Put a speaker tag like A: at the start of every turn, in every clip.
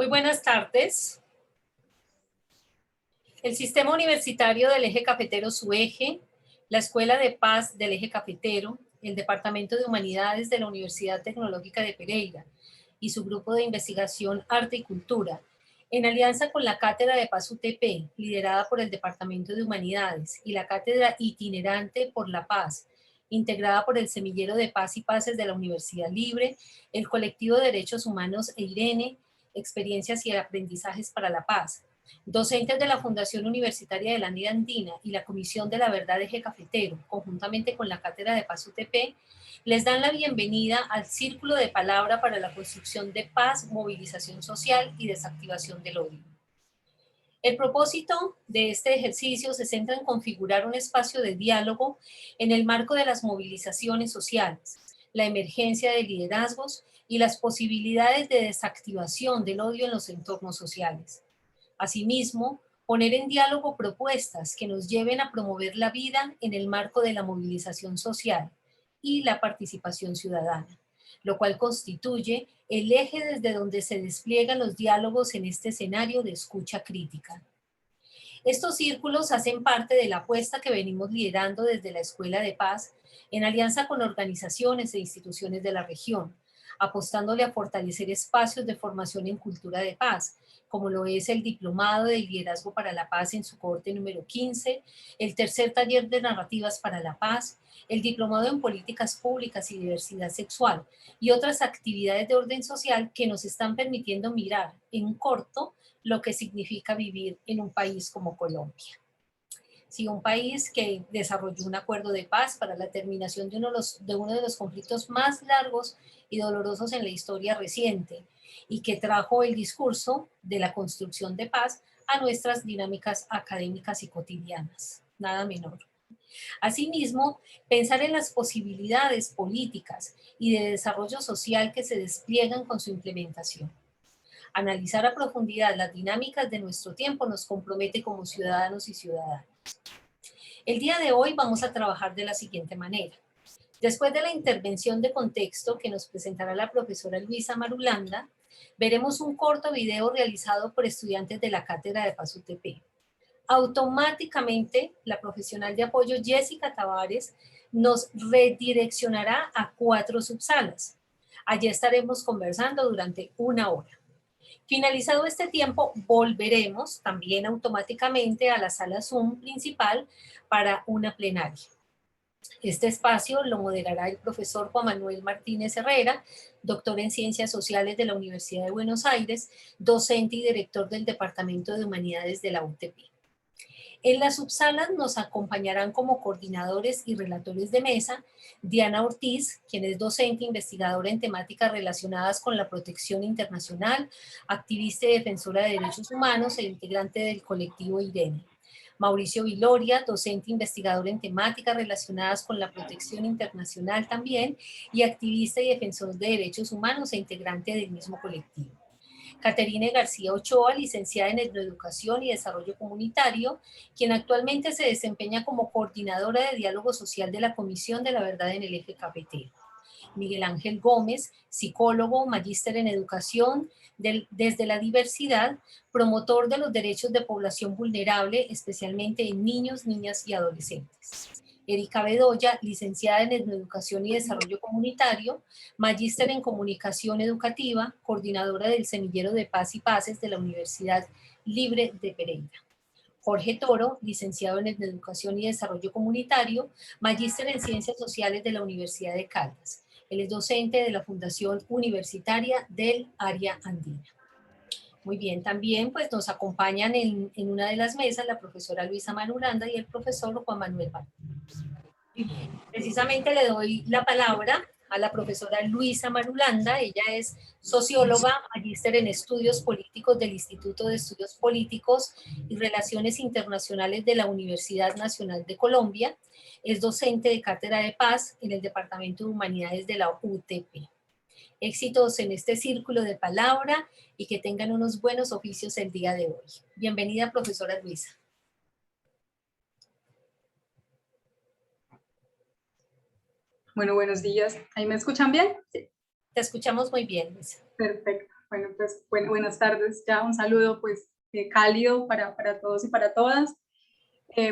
A: Muy buenas tardes. El Sistema Universitario del Eje Cafetero SUEGE, la Escuela de Paz del Eje Cafetero, el Departamento de Humanidades de la Universidad Tecnológica de Pereira y su grupo de investigación Arte y Cultura, en alianza con la Cátedra de Paz UTP, liderada por el Departamento de Humanidades, y la Cátedra Itinerante por la Paz, integrada por el Semillero de Paz y Paces de la Universidad Libre, el Colectivo de Derechos Humanos EIRENE, Experiencias y Aprendizajes para la Paz, docentes de la Fundación Universitaria de la Andina y la Comisión de la Verdad Eje Cafetero, conjuntamente con la Cátedra de Paz UTP, les dan la bienvenida al Círculo de Palabra para la Construcción de Paz, Movilización Social y Desactivación del Odio. El propósito de este ejercicio se centra en configurar un espacio de diálogo en el marco de las movilizaciones sociales, la emergencia de liderazgos y las posibilidades de desactivación del odio en los entornos sociales. Asimismo, poner en diálogo propuestas que nos lleven a promover la vida en el marco de la movilización social y la participación ciudadana, lo cual constituye el eje desde donde se despliegan los diálogos en este escenario de escucha crítica. Estos círculos hacen parte de la apuesta que venimos liderando desde la Escuela de Paz en alianza con organizaciones e instituciones de la región, apostándole a fortalecer espacios de formación en cultura de paz, como lo es el Diplomado de Liderazgo para la Paz en su cohorte número 15, el tercer taller de narrativas para la paz, el Diplomado en Políticas Públicas y Diversidad Sexual y otras actividades de orden social que nos están permitiendo mirar en corto lo que significa vivir en un país como Colombia. Sí, un país que desarrolló un acuerdo de paz para la terminación de uno de los conflictos más largos y dolorosos en la historia reciente y que trajo el discurso de la construcción de paz a nuestras dinámicas académicas y cotidianas. Nada menor. Asimismo, pensar en las posibilidades políticas y de desarrollo social que se despliegan con su implementación. Analizar a profundidad las dinámicas de nuestro tiempo nos compromete como ciudadanos y ciudadanas. El día de hoy vamos a trabajar de la siguiente manera. Después de la intervención de contexto que nos presentará la profesora Luisa Marulanda, veremos un corto video realizado por estudiantes de la Cátedra de Paz UTP. Automáticamente, la profesional de apoyo Jessica Tavares nos redireccionará a 4 subsalas. Allí estaremos conversando durante 1 hora. Finalizado este tiempo, volveremos también automáticamente a la sala Zoom principal para una plenaria. Este espacio lo moderará el profesor Juan Manuel Martínez Herrera, doctor en Ciencias Sociales de la Universidad de Buenos Aires, docente y director del Departamento de Humanidades de la UTP. En las subsalas nos acompañarán como coordinadores y relatores de mesa Diana Ortiz, quien es docente e investigadora en temáticas relacionadas con la protección internacional, activista y defensora de derechos humanos e integrante del colectivo IRENE. Mauricio Viloria, docente investigador en temáticas relacionadas con la protección internacional también y activista y defensor de derechos humanos e integrante del mismo colectivo. Caterine García Ochoa, licenciada en Etnoeducación y Desarrollo Comunitario, quien actualmente se desempeña como coordinadora de diálogo social de la Comisión de la Verdad en el Eje Cafetero. Miguel Ángel Gómez, psicólogo, magíster en educación desde la diversidad, promotor de los derechos de población vulnerable, especialmente en niños, niñas y adolescentes. Erika Bedoya, licenciada en Etnoeducación y Desarrollo Comunitario, magíster en Comunicación Educativa, coordinadora del Semillero de Paz y Paces de la Universidad Libre de Pereira. Jorge Toro, licenciado en Educación y Desarrollo Comunitario, magíster en Ciencias Sociales de la Universidad de Caldas. Él es docente de la Fundación Universitaria del Área Andina. Muy bien, también pues nos acompañan en una de las mesas la profesora Luisa Marulanda y el profesor Juan Manuel Martínez. Precisamente le doy la palabra a la profesora Luisa Marulanda. Ella es socióloga, magíster en estudios políticos del Instituto de Estudios Políticos y Relaciones Internacionales de la Universidad Nacional de Colombia. Es docente de Cátedra de Paz en el Departamento de Humanidades de la UTP. Éxitos en este círculo de palabra y que tengan unos buenos oficios el día de hoy. Bienvenida, profesora Luisa.
B: Bueno, buenos días. ¿Ahí me escuchan bien? Sí.
A: Te escuchamos muy bien, Luisa.
B: Perfecto. Bueno, pues buenas tardes, ya un saludo pues cálido para todos y para todas.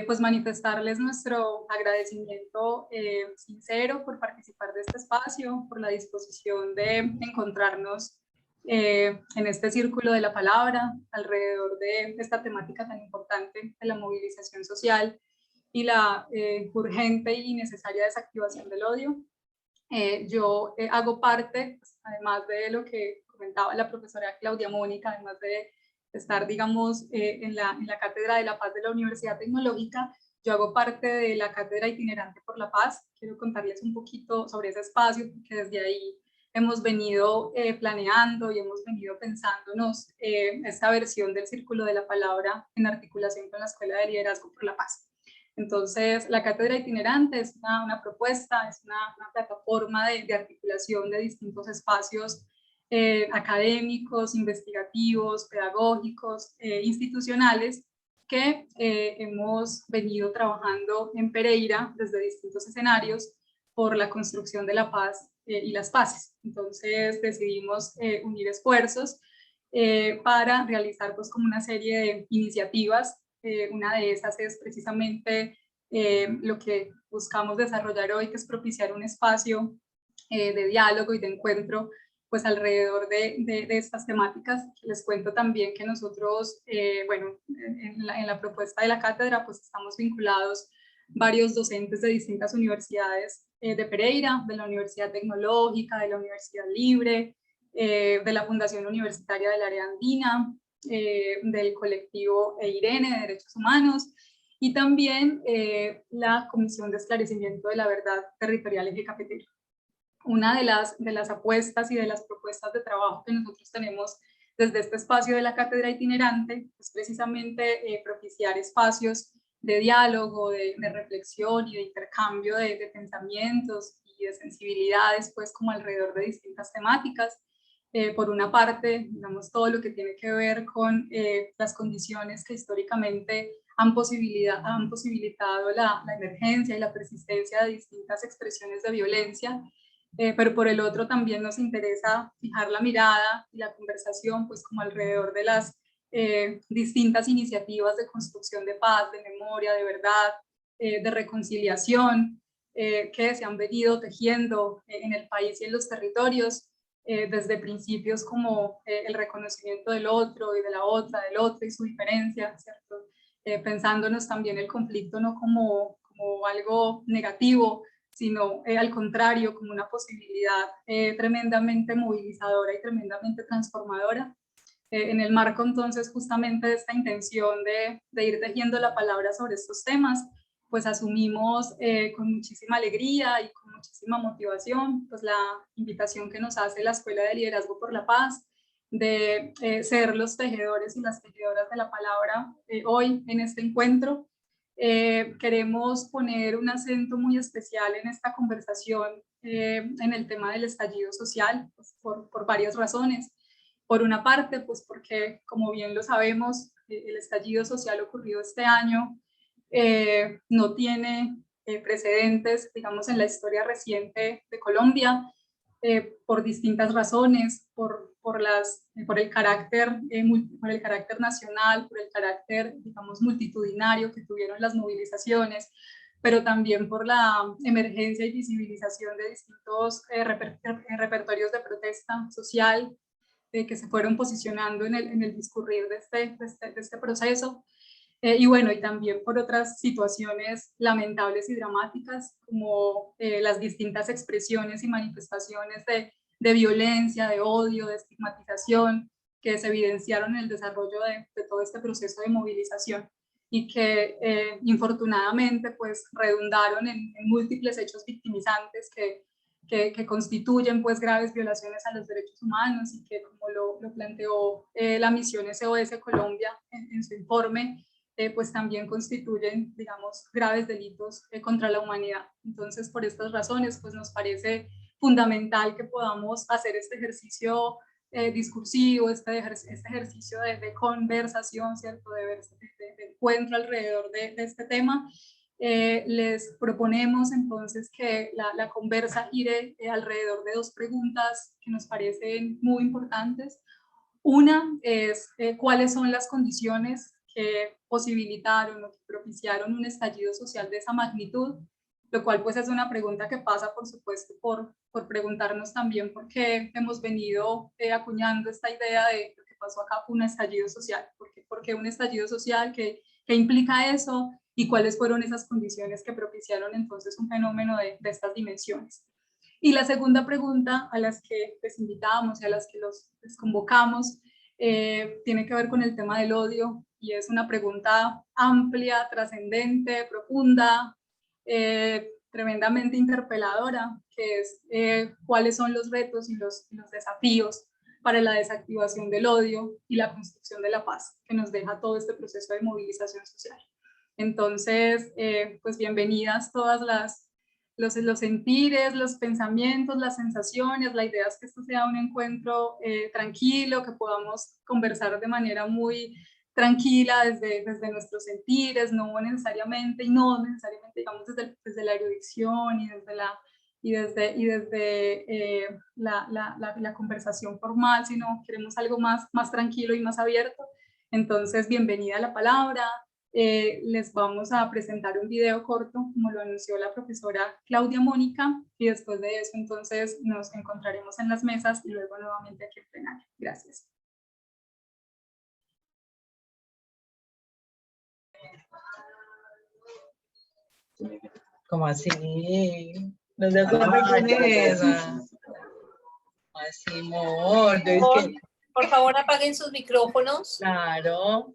B: Pues manifestarles nuestro agradecimiento sincero por participar de este espacio, por la disposición de encontrarnos en este círculo de la palabra alrededor de esta temática tan importante de la movilización social y la urgente y necesaria desactivación del odio. Yo hago parte, pues, además de lo que comentaba la profesora Claudia Mónica, además de estar, digamos, en la Cátedra de la Paz de la Universidad Tecnológica, yo hago parte de la Cátedra Itinerante por la Paz. Quiero contarles un poquito sobre ese espacio, porque desde ahí hemos venido planeando y hemos venido pensándonos esta versión del Círculo de la Palabra en articulación con la Escuela de Liderazgo por la Paz. Entonces, la cátedra itinerante es una propuesta, es una plataforma de articulación de distintos espacios académicos, investigativos, pedagógicos, institucionales, que hemos venido trabajando en Pereira desde distintos escenarios por la construcción de la paz y las paces. Entonces, decidimos unir esfuerzos para realizar pues como una serie de iniciativas. Una de esas es precisamente lo que buscamos desarrollar hoy, que es propiciar un espacio de diálogo y de encuentro pues alrededor de estas temáticas. Les cuento también que nosotros, bueno, en la propuesta de la cátedra pues estamos vinculados varios docentes de distintas universidades de Pereira, de la Universidad Tecnológica, de la Universidad Libre, de la Fundación Universitaria del Área Andina, del colectivo EIRENE de Derechos Humanos y también la Comisión de Esclarecimiento de la Verdad Territorial Eje Cafetero. Una de las apuestas y de las propuestas de trabajo que nosotros tenemos desde este espacio de la cátedra itinerante es precisamente propiciar espacios de diálogo, de reflexión y de intercambio de pensamientos y de sensibilidades, pues como alrededor de distintas temáticas. Por una parte, digamos, todo lo que tiene que ver con las condiciones que históricamente han posibilitado la emergencia y la persistencia de distintas expresiones de violencia, pero por el otro también nos interesa fijar la mirada y la conversación pues como alrededor de las distintas iniciativas de construcción de paz, de memoria, de verdad, de reconciliación que se han venido tejiendo en el país y en los territorios desde principios como el reconocimiento del otro y de la otra, del otro y su diferencia, ¿cierto? Pensándonos también el conflicto no como algo negativo, sino al contrario, como una posibilidad tremendamente movilizadora y tremendamente transformadora. En el marco entonces justamente de esta intención de ir tejiendo la palabra sobre estos temas, pues asumimos con muchísima alegría y con muchísima motivación pues la invitación que nos hace la Escuela de Liderazgo por la Paz de ser los tejedores y las tejedoras de la palabra hoy en este encuentro. Queremos poner un acento muy especial en esta conversación en el tema del estallido social pues, por varias razones. Por una parte, pues porque, como bien lo sabemos, el estallido social ocurrido este año no tiene precedentes, digamos, en la historia reciente de Colombia, por distintas razones, por el carácter nacional, por el carácter, digamos, multitudinario que tuvieron las movilizaciones, pero también por la emergencia y visibilización de distintos repertorios de protesta social que se fueron posicionando en el discurrir de este proceso. Y bueno, y también por otras situaciones lamentables y dramáticas, como las distintas expresiones y manifestaciones de violencia, de odio, de estigmatización, que se evidenciaron en el desarrollo de todo este proceso de movilización y que infortunadamente pues redundaron en múltiples hechos victimizantes que constituyen pues graves violaciones a los derechos humanos y que como lo planteó la misión SOS Colombia en su informe, pues también constituyen, digamos, graves delitos contra la humanidad. Entonces, por estas razones, pues nos parece fundamental que podamos hacer este ejercicio discursivo, este ejercicio de conversación, ¿cierto? De encuentro alrededor de este tema. Les proponemos entonces que la conversa gire alrededor de dos preguntas que nos parecen muy importantes. Una es cuáles son las condiciones que posibilitaron o que propiciaron un estallido social de esa magnitud, lo cual pues es una pregunta que pasa por supuesto por preguntarnos también por qué hemos venido acuñando esta idea de lo que pasó acá fue un estallido social, por qué un estallido social, qué implica eso y cuáles fueron esas condiciones que propiciaron entonces un fenómeno de estas dimensiones. Y la segunda pregunta a las que les invitamos y a las que les convocamos tiene que ver con el tema del odio y es una pregunta amplia, trascendente, profunda, tremendamente interpeladora, que es cuáles son los retos y los desafíos para la desactivación del odio y la construcción de la paz que nos deja todo este proceso de movilización social. Entonces, pues bienvenidas todas los sentires, los pensamientos, las sensaciones. La idea es que esto sea un encuentro tranquilo, que podamos conversar de manera muy tranquila desde nuestros sentires, no necesariamente, digamos, desde la erudición y desde la conversación formal, sino queremos algo más tranquilo y más abierto. Entonces, bienvenida a la palabra. Les vamos a presentar un video corto, como lo anunció la profesora Claudia Mónica, y después de eso entonces nos encontraremos en las mesas y luego nuevamente aquí en plenario. Gracias.
C: ¿Cómo así? ¿No te acuerdas con esa? Así, amor. Es que...
A: Por favor, apaguen sus micrófonos.
C: Claro.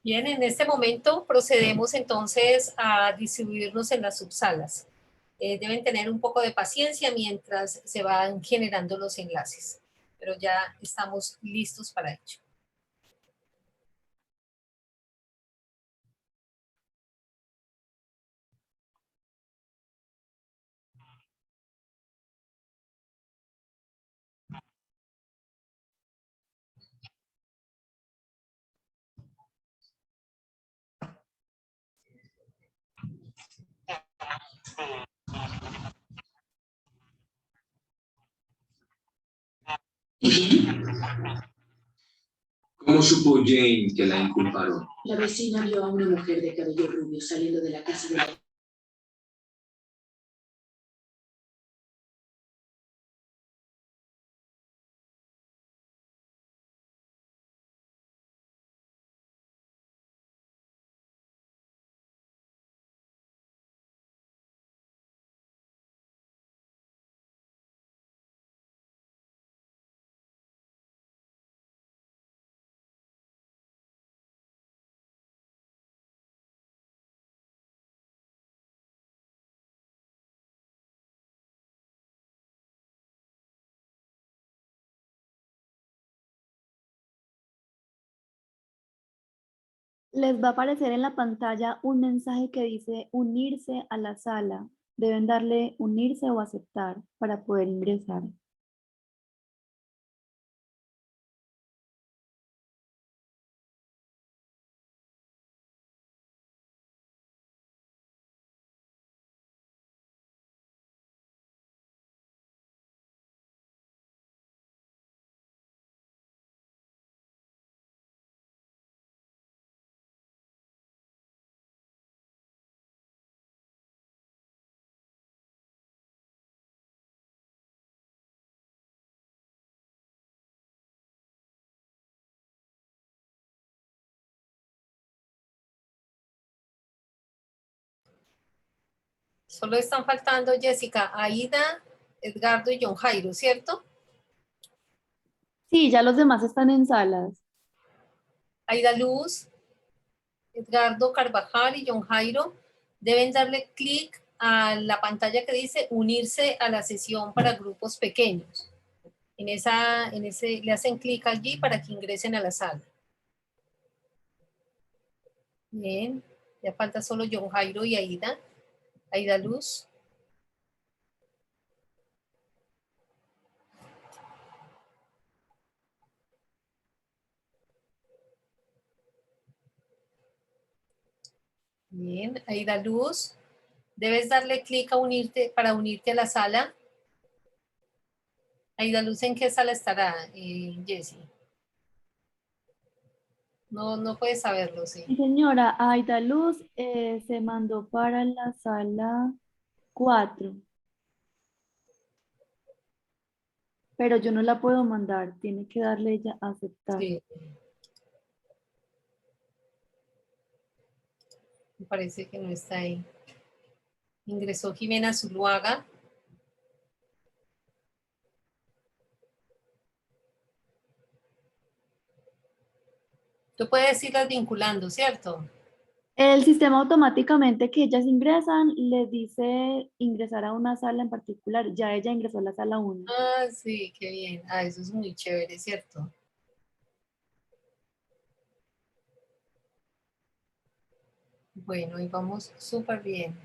A: Bien, en este momento procedemos entonces a distribuirnos en las subsalas. Deben tener un poco de paciencia mientras se van generando los enlaces, pero ya estamos listos para ello.
D: ¿Cómo supo Jane que la inculparon?
E: La vecina vio a una mujer de cabello rubio saliendo de la casa de la...
F: Les va a aparecer en la pantalla un mensaje que dice unirse a la sala. Deben darle unirse o aceptar para poder ingresar.
A: Solo están faltando, Jessica, Aida, Edgardo y John Jairo, ¿cierto?
F: Sí, ya los demás están en salas.
A: Aida Luz, Edgardo Carvajal y John Jairo deben darle clic a la pantalla que dice unirse a la sesión para grupos pequeños. Le hacen clic allí para que ingresen a la sala. Bien, ya falta solo John Jairo y Aida. Aida Luz. Bien, Aida Luz. Debes darle clic a unirte para unirte a la sala. Aida Luz, ¿en qué sala estará, Jessie? No puedes saberlo, sí.
F: Mi señora, Aida Luz se mandó para la sala 4. Pero yo no la puedo mandar, tiene que darle ella a aceptar.
A: Sí. Me parece que no está ahí. Ingresó Jimena Zuluaga. Tú puedes irlas vinculando, ¿cierto?
F: El sistema automáticamente que ellas ingresan les dice ingresar a una sala en particular. Ya ella ingresó a la sala 1.
A: Ah, sí, qué bien. Ah, eso es muy chévere, ¿cierto? Bueno, y vamos súper bien.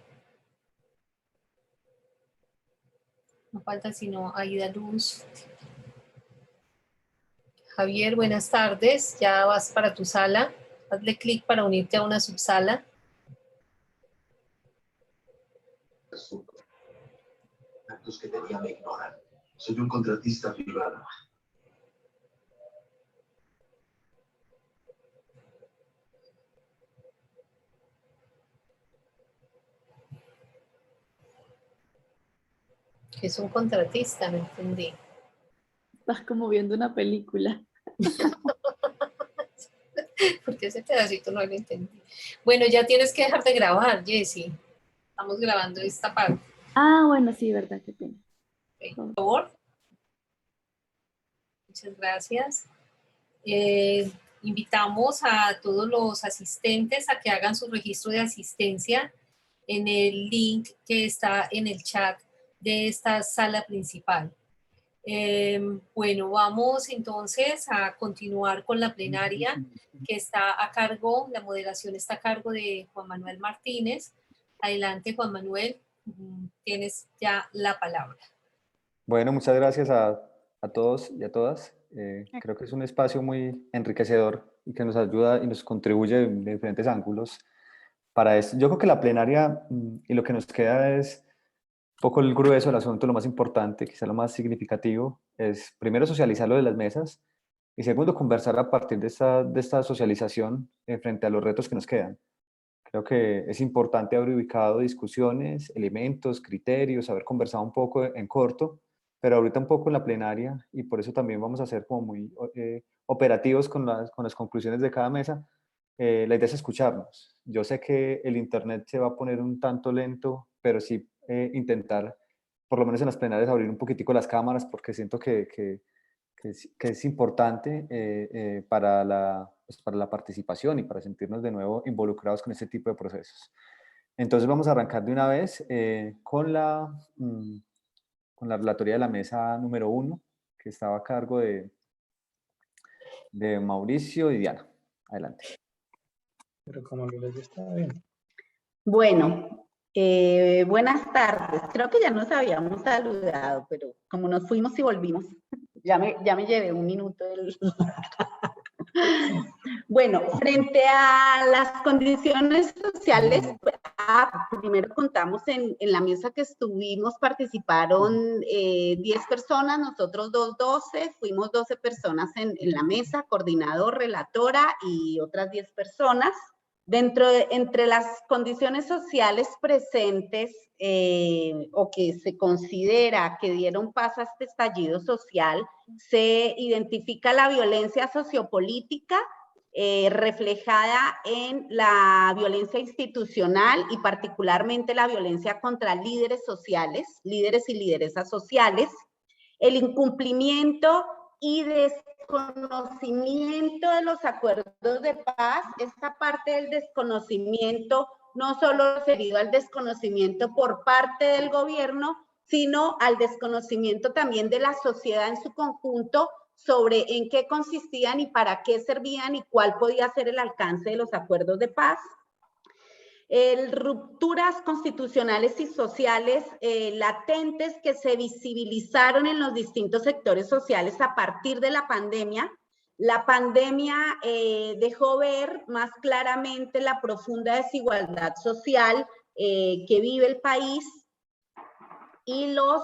A: No falta sino Aida Luz. Javier, buenas tardes. Ya vas para tu sala. Hazle clic para unirte a una subsala.
G: Actos que tenía me ignoran. Soy un contratista privado.
A: Que es un contratista, no entendí.
F: Estás como viendo una película.
A: Porque ese pedacito no lo entendí. Bueno, ya tienes que dejar de grabar, Jessie. Estamos grabando esta parte.
F: Ah, bueno, sí, verdad, qué pena.
A: Por favor. Muchas gracias. Invitamos a todos los asistentes a que hagan su registro de asistencia en el link que está en el chat de esta sala principal. Bueno, vamos entonces a continuar con la plenaria que está a cargo, la moderación está a cargo de Juan Manuel Martínez. Adelante, Juan Manuel, tienes ya la palabra.
H: Bueno, muchas gracias a todos y a todas. Creo que es un espacio muy enriquecedor y que nos ayuda y nos contribuye de diferentes ángulos para esto. Yo creo que la plenaria y lo que nos queda es un poco el grueso del asunto, lo más importante, quizá lo más significativo, es primero socializar lo de las mesas y segundo conversar a partir de esta socialización frente a los retos que nos quedan. Creo que es importante haber ubicado discusiones, elementos, criterios, haber conversado un poco en corto, pero ahorita un poco en la plenaria, y por eso también vamos a ser como muy operativos con las conclusiones de cada mesa. La idea es escucharnos. Yo sé que el internet se va a poner un tanto lento, pero sí intentar, por lo menos en las plenarias, abrir un poquitico las cámaras, porque siento que es importante para la participación y para sentirnos de nuevo involucrados con este tipo de procesos. Entonces vamos a arrancar de una vez con la relatoría de la mesa número 1, que estaba a cargo de Mauricio y Diana. Adelante.
C: Pero como lo les está bien.
I: Bueno, buenas tardes. Creo que ya nos habíamos saludado, pero como nos fuimos y volvimos, ya me llevé un minuto del... Bueno, frente a las condiciones sociales, primero contamos en la mesa que estuvimos, participaron 10 personas, nosotros 12, fuimos 12 personas en la mesa, coordinador, relatora y otras 10 personas. Entre las condiciones sociales presentes o que se considera que dieron paso a este estallido social, se identifica la violencia sociopolítica reflejada en la violencia institucional y particularmente la violencia contra líderes sociales, líderes y lideresas sociales, el incumplimiento y desconocimiento de los acuerdos de paz. Esta parte del desconocimiento no solo referido al desconocimiento por parte del gobierno, sino al desconocimiento también de la sociedad en su conjunto sobre en qué consistían y para qué servían y cuál podía ser el alcance de los acuerdos de paz. Rupturas constitucionales y sociales latentes que se visibilizaron en los distintos sectores sociales a partir de la pandemia. La pandemia dejó ver más claramente la profunda desigualdad social que vive el país y los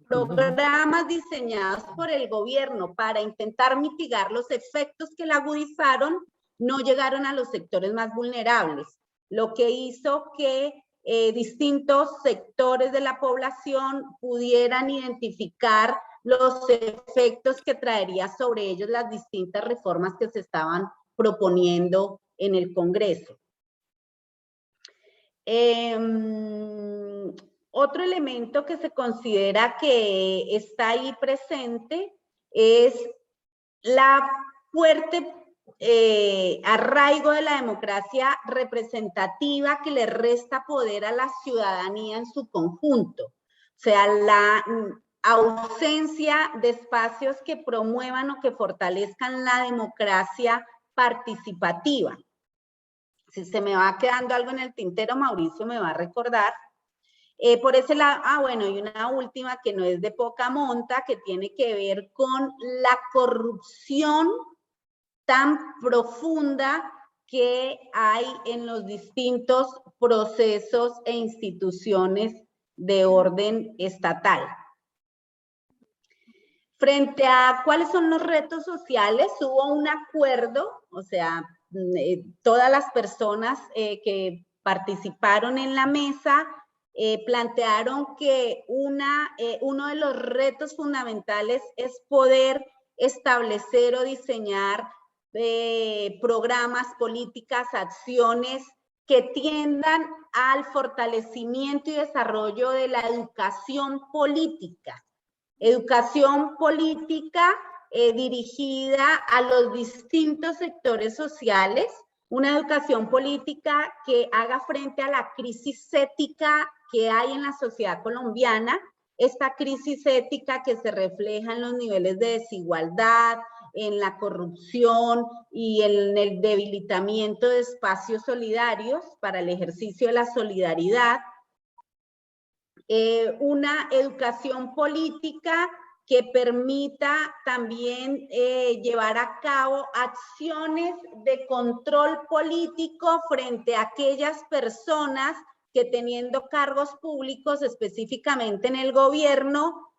I: programas diseñados por el gobierno para intentar mitigar los efectos que la agudizaron no llegaron a los sectores más vulnerables, lo que hizo que distintos sectores de la población pudieran identificar los efectos que traería sobre ellos las distintas reformas que se estaban proponiendo en el Congreso. Otro elemento que se considera que está ahí presente es la fuerte arraigo de la democracia representativa que le resta poder a la ciudadanía en su conjunto. O sea, la ausencia de espacios que promuevan o que fortalezcan la democracia participativa. Si se me va quedando algo en el tintero, Mauricio me va a recordar. Por ese lado, bueno, y una última que no es de poca monta, que tiene que ver con la corrupción tan profunda que hay en los distintos procesos e instituciones de orden estatal. Frente a cuáles son los retos sociales, hubo un acuerdo, o sea, todas las personas que participaron en la mesa plantearon que uno de los retos fundamentales es poder establecer o diseñar programas, políticas, acciones que tiendan al fortalecimiento y desarrollo de la educación política. Educación política dirigida a los distintos sectores sociales, una educación política que haga frente a la crisis ética que hay en la sociedad colombiana, esta crisis ética que se refleja en los niveles de desigualdad, en la corrupción y en el debilitamiento de espacios solidarios para el ejercicio de la solidaridad. Una educación política que permita también llevar a cabo acciones de control político frente a aquellas personas que teniendo cargos públicos, específicamente en el gobierno,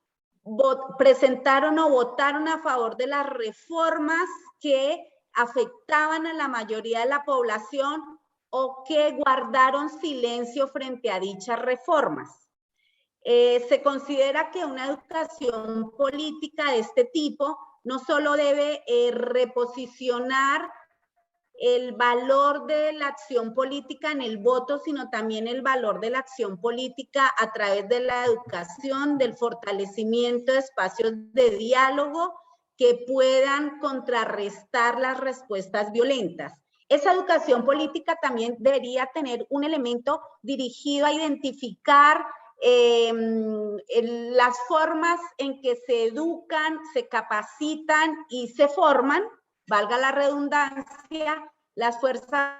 I: presentaron o votaron a favor de las reformas que afectaban a la mayoría de la población o que guardaron silencio frente a dichas reformas. Se considera que una educación política de este tipo no solo debe reposicionar el valor de la acción política en el voto, sino también el valor de la acción política a través de la educación, del fortalecimiento de espacios de diálogo que puedan contrarrestar las respuestas violentas. Esa educación política también debería tener un elemento dirigido a identificar las formas en que se educan, se capacitan y se forman, valga la redundancia, las Fuerzas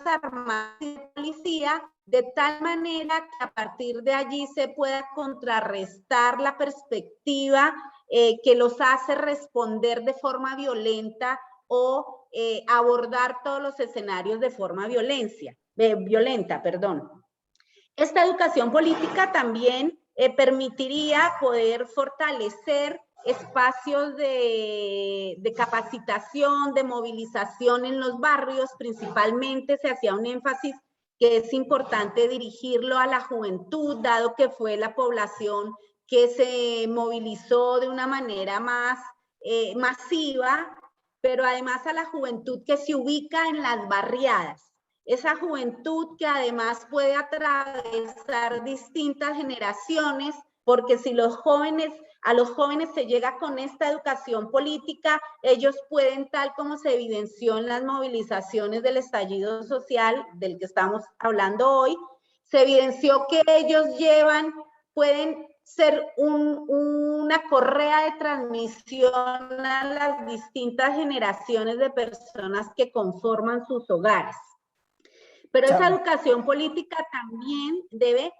I: Armadas y Policía, de tal manera que a partir de allí se pueda contrarrestar la perspectiva que los hace responder de forma violenta o abordar todos los escenarios de forma violenta. Esta educación política también permitiría poder fortalecer espacios de capacitación, de movilización en los barrios. Principalmente se hacía un énfasis que es importante dirigirlo a la juventud, dado que fue la población que se movilizó de una manera más masiva, pero además a la juventud que se ubica en las barriadas. Esa juventud que además puede atravesar distintas generaciones, porque si a los jóvenes se llega con esta educación política, ellos pueden, tal como se evidenció en las movilizaciones del estallido social, del que estamos hablando hoy, se evidenció que ellos pueden ser una correa de transmisión a las distintas generaciones de personas que conforman sus hogares. Pero esa educación política también debe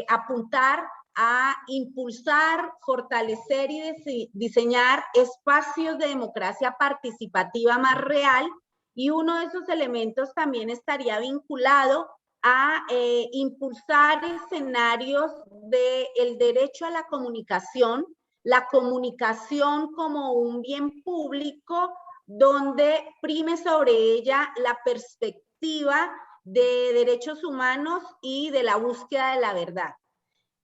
I: apuntar a impulsar, fortalecer y diseñar espacios de democracia participativa más real, y uno de esos elementos también estaría vinculado a impulsar escenarios del derecho a la comunicación como un bien público donde prime sobre ella la perspectiva de derechos humanos y de la búsqueda de la verdad.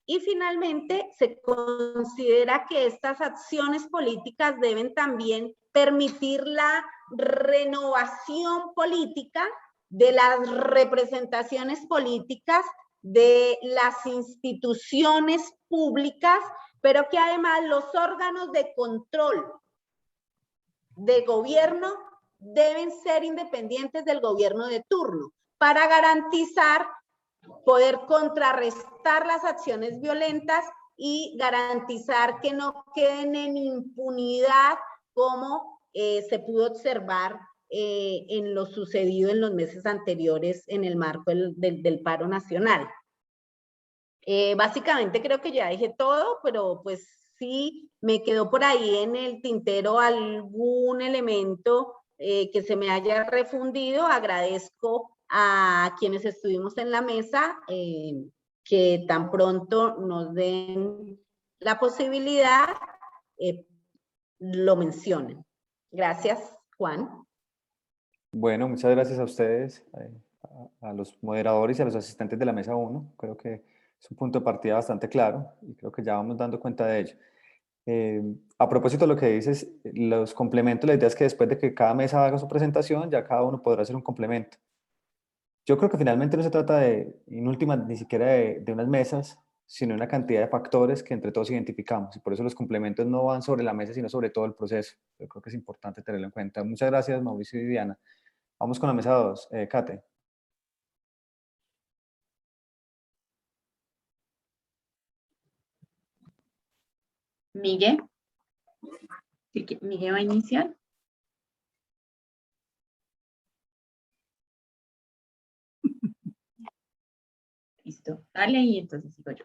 I: Y finalmente, se considera que estas acciones políticas deben también permitir la renovación política de las representaciones políticas, de las instituciones públicas, pero que además los órganos de control de gobierno deben ser independientes del gobierno de turno, para garantizar poder contrarrestar las acciones violentas y garantizar que no queden en impunidad, como se pudo observar en lo sucedido en los meses anteriores en el marco del paro nacional. Básicamente creo que ya dije todo, pero pues sí me quedó por ahí en el tintero algún elemento que se me haya refundido. Agradezco a quienes estuvimos en la mesa que tan pronto nos den la posibilidad, lo mencionen. Gracias, Juan.
H: Bueno, muchas gracias a ustedes, a los moderadores y a los asistentes de la mesa 1. Creo que es un punto de partida bastante claro y creo que ya vamos dando cuenta de ello. A propósito de lo que dices, los complementos, la idea es que después de que cada mesa haga su presentación, ya cada uno podrá hacer un complemento. Yo creo que finalmente no se trata en última, ni siquiera de unas mesas, sino una cantidad de factores que entre todos identificamos. Y por eso los complementos no van sobre la mesa, sino sobre todo el proceso. Yo creo que es importante tenerlo en cuenta. Muchas gracias, Mauricio y Diana. Vamos con la mesa 2. Kate.
J: Miguel. Miguel va a iniciar. Listo. Dale y entonces sigo yo.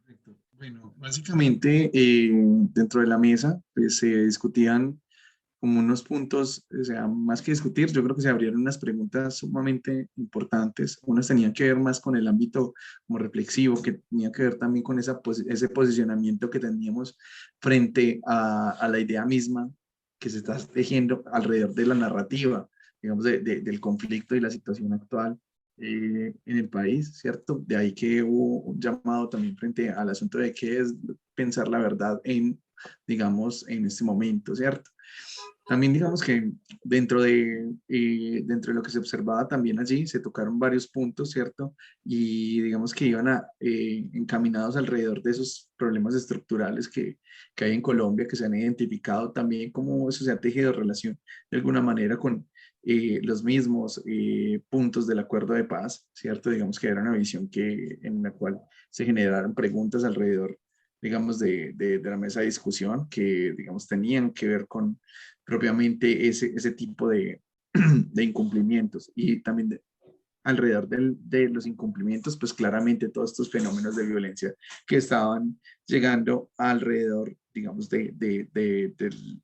K: Perfecto. Bueno, básicamente dentro de la mesa pues, se discutían como unos puntos, o sea, más que discutir, yo creo que se abrieron unas preguntas sumamente importantes. Unas tenían que ver más con el ámbito como reflexivo, que tenía que ver también con ese posicionamiento que teníamos frente a la idea misma que se está tejiendo alrededor de la narrativa, digamos, del conflicto y la situación actual en el país, ¿cierto? De ahí que hubo un llamado también frente al asunto de qué es pensar la verdad en, digamos, en este momento, ¿cierto? También digamos que dentro de lo que se observaba también allí se tocaron varios puntos, ¿cierto? Y digamos que iban encaminados alrededor de esos problemas estructurales que hay en Colombia, que se han identificado también, cómo eso se ha tejido relación de alguna manera con los mismos puntos del acuerdo de paz, ¿cierto? Digamos que era una visión en la cual se generaron preguntas alrededor, digamos, de la mesa de discusión que, digamos, tenían que ver con propiamente ese tipo de incumplimientos y también alrededor de los incumplimientos, pues claramente todos estos fenómenos de violencia que estaban llegando alrededor, digamos, del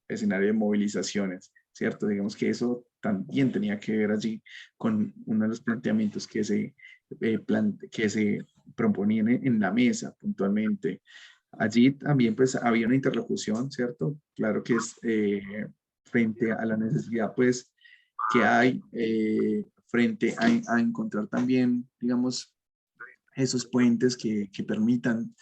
K: escenario de movilizaciones, ¿cierto? Digamos que eso también tenía que ver allí con uno de los planteamientos que se proponían en la mesa puntualmente. Allí también pues había una interlocución, ¿cierto? Claro que es frente a la necesidad pues que hay frente a encontrar también, digamos, esos puentes que permitan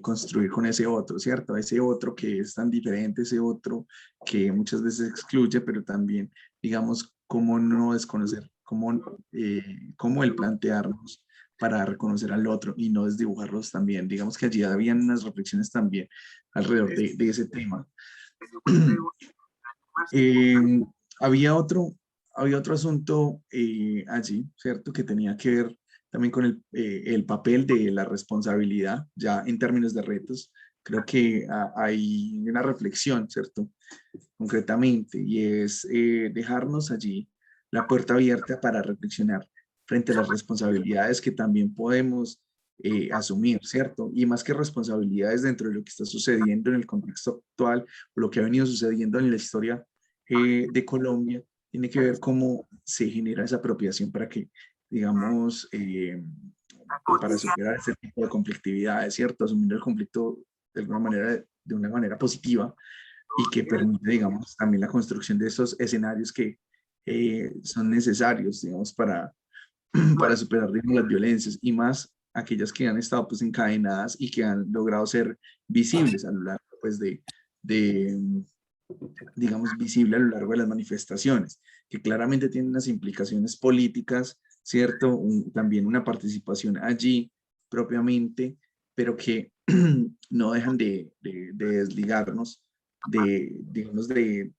K: construir con ese otro, ¿cierto? Ese otro que es tan diferente, ese otro que muchas veces excluye, pero también, digamos, cómo no desconocer, cómo el plantearnos para reconocer al otro y no desdibujarlos también. Digamos que allí habían unas reflexiones también alrededor de ese tema. Había otro asunto allí, ¿cierto? Que tenía que ver también con el papel de la responsabilidad, ya en términos de retos. Creo que hay una reflexión, ¿cierto? Concretamente, y es dejarnos allí la puerta abierta para reflexionar frente a las responsabilidades que también podemos asumir, ¿cierto? Y más que responsabilidades dentro de lo que está sucediendo en el contexto actual, o lo que ha venido sucediendo en la historia de Colombia, tiene que ver cómo se genera esa apropiación para que, digamos, para superar ese tipo de conflictividades, ¿cierto? Asumir el conflicto de alguna manera, de una manera positiva y que permite, digamos, también la construcción de esos escenarios que son necesarios, digamos, para superar, digamos, las violencias y más aquellas que han estado pues encadenadas y que han logrado ser visibles a lo largo pues digamos, visible a lo largo de las manifestaciones, que claramente tienen unas implicaciones políticas, ¿cierto? También una participación allí propiamente, pero que no dejan de desligarnos digamos, de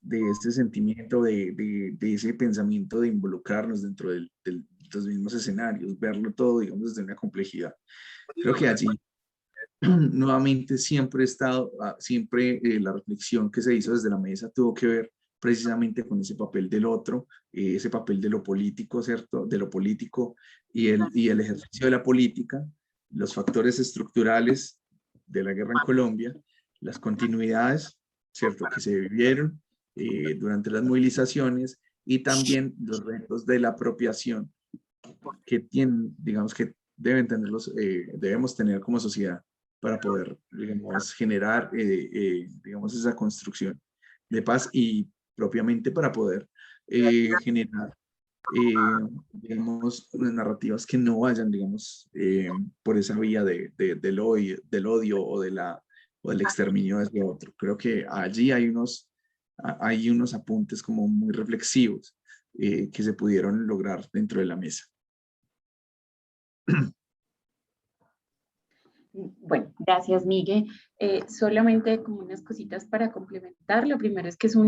K: ese sentimiento, de ese pensamiento de involucrarnos dentro de los mismos escenarios, verlo todo, digamos, desde una complejidad. Creo que allí nuevamente siempre la reflexión que se hizo desde la mesa tuvo que ver precisamente con ese papel del otro, ese papel de lo político, ¿cierto? De lo político y el ejercicio de la política, los factores estructurales de la guerra en Colombia, las continuidades, ¿cierto? Que se vivieron durante las movilizaciones y también los retos de la apropiación que tienen, digamos, que debemos tener como sociedad para poder, digamos, generar, digamos, esa construcción de paz y propiamente para poder generar, digamos, narrativas que no vayan, digamos, por esa vía del odio o del exterminio de otro. Creo que allí hay unos apuntes como muy reflexivos que se pudieron lograr dentro de la mesa.
J: Bueno, gracias, Miguel. Solamente como unas cositas para complementar. Lo primero es que fue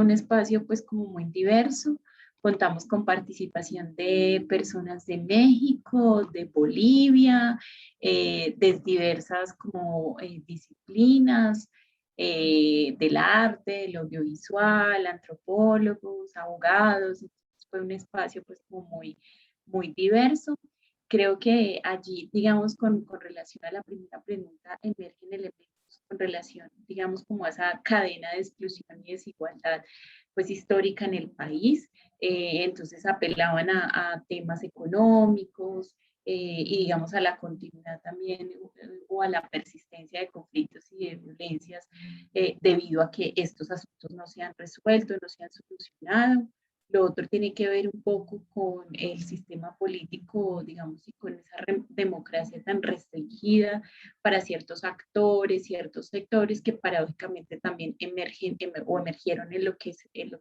J: un espacio pues como muy diverso. Contamos con participación de personas de México, de Bolivia, de diversas como disciplinas, del arte, del audiovisual, antropólogos, abogados. Entonces fue un espacio pues como muy diverso. Creo que allí, digamos, con relación a la primera pregunta, emergen elementos con relación, digamos, como a esa cadena de exclusión y desigualdad, pues, histórica en el país. Entonces apelaban a temas económicos y, digamos, a la continuidad también o a la persistencia de conflictos y de violencias debido a que estos asuntos no se han resuelto, no se han solucionado. Lo otro tiene que ver un poco con el sistema político, digamos, y con esa democracia tan restringida para ciertos actores, ciertos sectores que paradójicamente también emergieron en lo que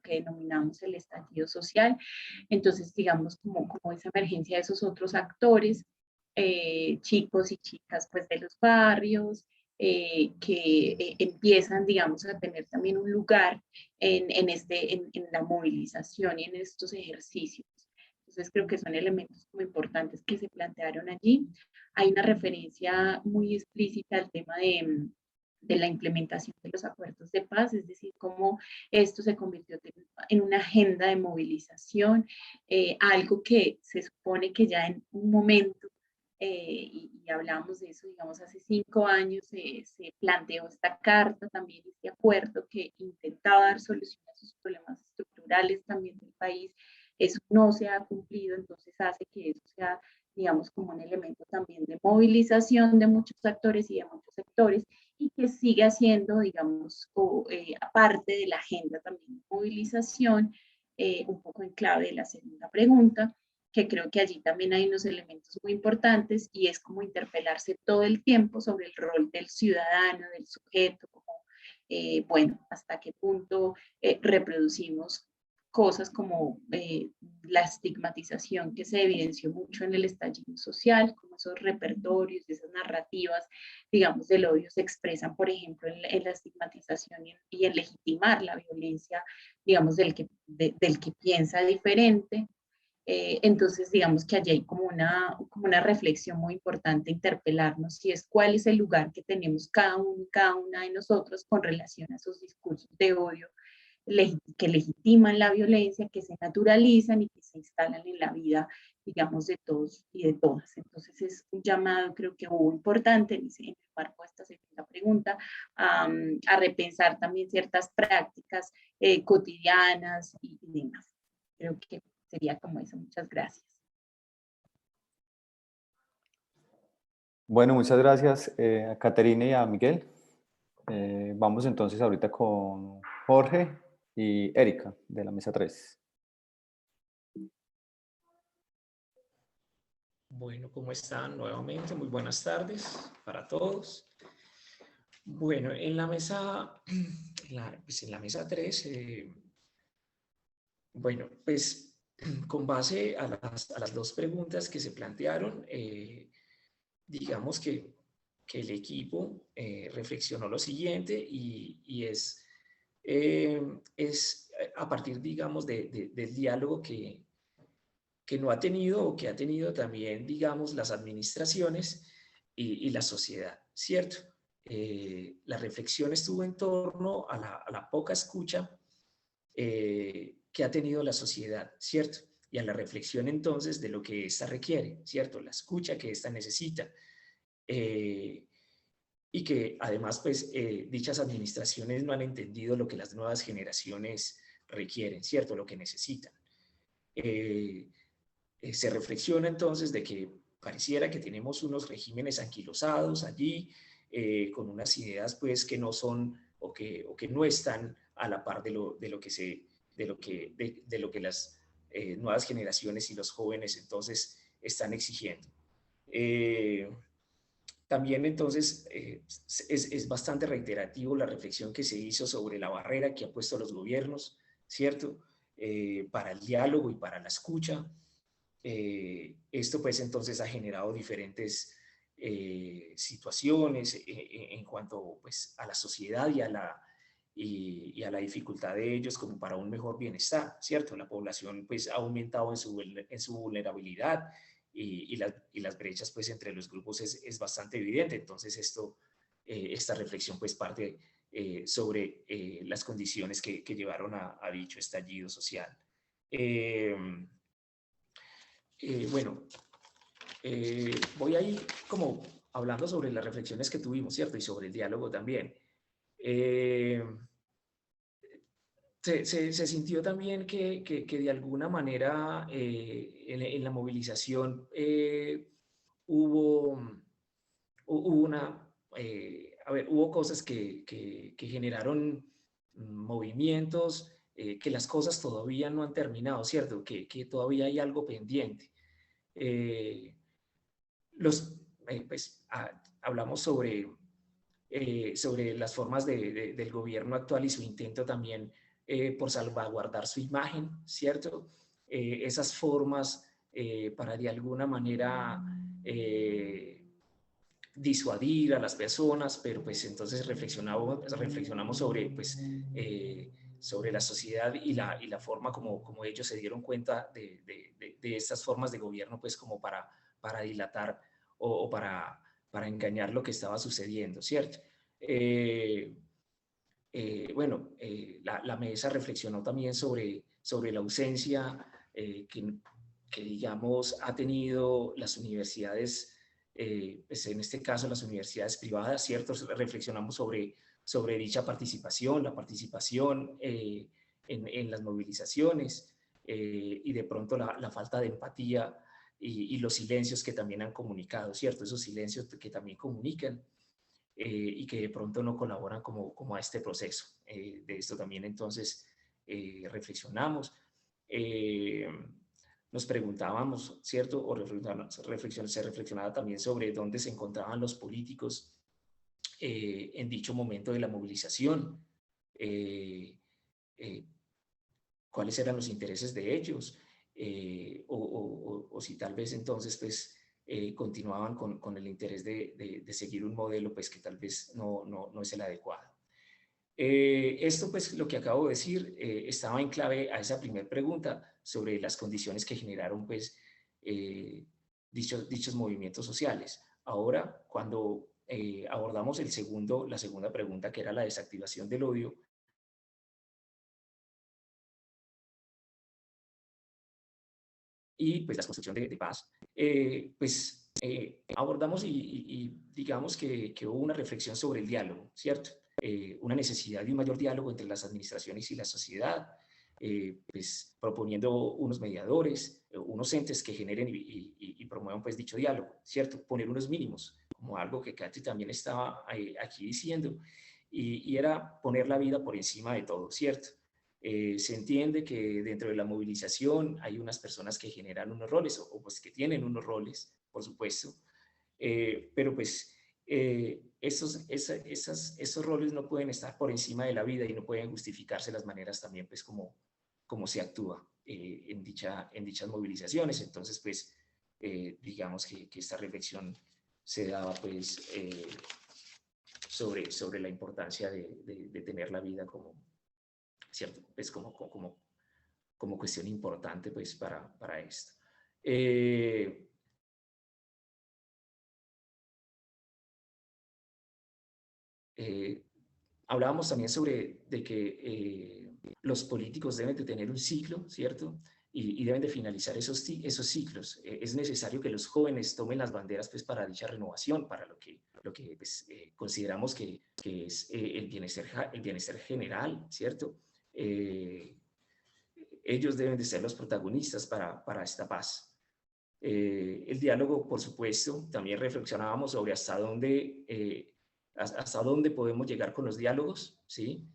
J: denominamos el estallido social. Entonces, digamos, como esa emergencia de esos otros actores, chicos y chicas pues de los barrios, que empiezan, digamos, a tener también un lugar en la movilización y en estos ejercicios. Entonces creo que son elementos muy importantes que se plantearon allí. Hay una referencia muy explícita al tema de la implementación de los acuerdos de paz, es decir, cómo esto se convirtió en una agenda de movilización, algo que se supone que ya en un momento y hablamos de eso, digamos, hace 5 años se planteó esta carta, también este acuerdo que intentaba dar solución a sus problemas estructurales también del país. Eso no se ha cumplido, entonces hace que eso sea, digamos, como un elemento también de movilización de muchos actores y de muchos sectores, y que siga siendo, digamos, aparte de la agenda también de movilización, un poco en clave de la segunda pregunta, que creo que allí también hay unos elementos muy importantes y es como interpelarse todo el tiempo sobre el rol del ciudadano, del sujeto, como, bueno, hasta qué punto reproducimos cosas como la estigmatización que se evidenció mucho en el estallido social, como esos repertorios, esas narrativas, digamos, del odio se expresan, por ejemplo, en la estigmatización y en legitimar la violencia, digamos, del que piensa diferente. Entonces, digamos que allí hay como una reflexión muy importante, interpelarnos, y es cuál es el lugar que tenemos cada uno y cada una de nosotros con relación a esos discursos de odio que legitiman la violencia, que se naturalizan y que se instalan en la vida, digamos, de todos y de todas. Entonces es un llamado, creo que hubo importante en el marco de esta segunda pregunta, a repensar también ciertas prácticas cotidianas y demás. Creo que sería como eso. Muchas gracias.
H: Bueno, muchas gracias a Caterina y a Miguel. Vamos entonces ahorita con Jorge y Erika de la mesa 3.
L: Bueno, ¿cómo están nuevamente? Muy buenas tardes para todos. Bueno, en la mesa, en la mesa 3, bueno, pues con base a las dos preguntas que se plantearon, digamos que el equipo reflexionó lo siguiente y es a partir, digamos, del diálogo que no ha tenido o que ha tenido también, digamos, las administraciones y la sociedad, ¿cierto? La reflexión estuvo en torno a la poca escucha que ha tenido la sociedad, ¿cierto? Y a la reflexión entonces de lo que ésta requiere, ¿cierto? La escucha que ésta necesita. Y que además, pues, dichas administraciones no han entendido lo que las nuevas generaciones requieren, ¿cierto? Lo que necesitan. Se reflexiona entonces de que pareciera que tenemos unos regímenes anquilosados allí, con unas ideas pues que no son o que no están a la par de lo que las nuevas generaciones y los jóvenes entonces están exigiendo. También entonces es bastante reiterativo la reflexión que se hizo sobre la barrera que han puesto los gobiernos, ¿cierto? Para el diálogo y para la escucha. Esto pues entonces ha generado diferentes situaciones en cuanto pues, a la sociedad y a la dificultad de ellos como para un mejor bienestar, ¿cierto? La población pues ha aumentado en su vulnerabilidad y las brechas pues entre los grupos es bastante evidente. Entonces esta reflexión pues parte sobre las condiciones que llevaron a dicho estallido social. Bueno, voy a ir como hablando sobre las reflexiones que tuvimos, ¿cierto? Y sobre el diálogo también. Se sintió también que de alguna manera en la movilización hubo hubo cosas que generaron movimientos, que las cosas todavía no han terminado, ¿cierto? Que todavía hay algo pendiente. Pues, hablamos sobre las formas del gobierno actual y su intento también por salvaguardar su imagen, ¿cierto? Esas formas para de alguna manera disuadir a las personas, pero pues entonces reflexionamos sobre, pues, sobre la sociedad y la forma como ellos se dieron cuenta de estas formas de gobierno, pues como para dilatar o para engañar lo que estaba sucediendo, ¿cierto? Bueno, la mesa reflexionó también sobre la ausencia que, digamos, ha tenido las universidades, pues en este caso las universidades privadas, ¿cierto? Reflexionamos sobre dicha participación, la participación en las movilizaciones y de pronto la falta de empatía y los silencios que también han comunicado, ¿cierto? Esos silencios que también comunican y que de pronto no colaboran como a este proceso. De esto también entonces reflexionamos. Nos preguntábamos, ¿cierto? O se reflexionaba también sobre dónde se encontraban los políticos en dicho momento de la movilización, cuáles eran los intereses de ellos, o si tal vez entonces pues continuaban con el interés de seguir un modelo pues que tal vez no es el adecuado. Esto pues lo que acabo de decir estaba en clave a esa primera pregunta sobre las condiciones que generaron pues dichos movimientos sociales. Ahora cuando abordamos la segunda pregunta, que era la desactivación del odio, y pues la construcción de paz, pues abordamos y digamos que hubo una reflexión sobre el diálogo, ¿cierto? Una necesidad de un mayor diálogo entre las administraciones y la sociedad, pues proponiendo unos mediadores, unos entes que generen y promuevan pues dicho diálogo, ¿cierto? Poner unos mínimos, como algo que Katy también estaba aquí diciendo, y era poner la vida por encima de todo, ¿cierto? Se entiende que dentro de la movilización hay unas personas que generan unos roles o pues que tienen unos roles, por supuesto, pero pues esos roles no pueden estar por encima de la vida y no pueden justificarse las maneras también pues como se actúa en dichas movilizaciones. Entonces pues digamos que esta reflexión se daba pues sobre la importancia de tener la vida como, ¿cierto? Pues como cuestión importante pues para esto. Hablábamos también sobre de que los políticos deben de tener un ciclo, ¿cierto? Y deben de finalizar esos ciclos. Es necesario que los jóvenes tomen las banderas pues, para dicha renovación, para lo que pues, consideramos que es el bienestar general, ¿cierto? Ellos deben de ser los protagonistas para esta paz. El diálogo, por supuesto, también reflexionábamos sobre hasta dónde podemos llegar con los diálogos, ¿sí?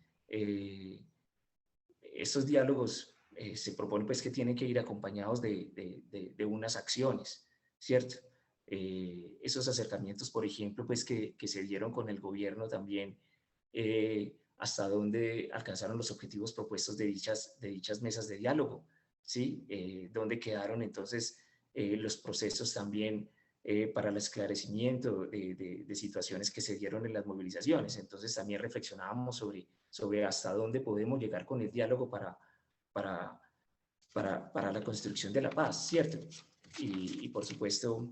L: Estos diálogos se propone pues que tienen que ir acompañados de unas acciones, ¿cierto? Esos acercamientos, por ejemplo, pues que se dieron con el gobierno también, hasta dónde alcanzaron los objetivos propuestos de dichas mesas de diálogo, ¿sí? Dónde quedaron entonces los procesos también para el esclarecimiento de situaciones que se dieron en las movilizaciones. Entonces también reflexionábamos sobre hasta dónde podemos llegar con el diálogo para la construcción de la paz, ¿cierto? Y por supuesto,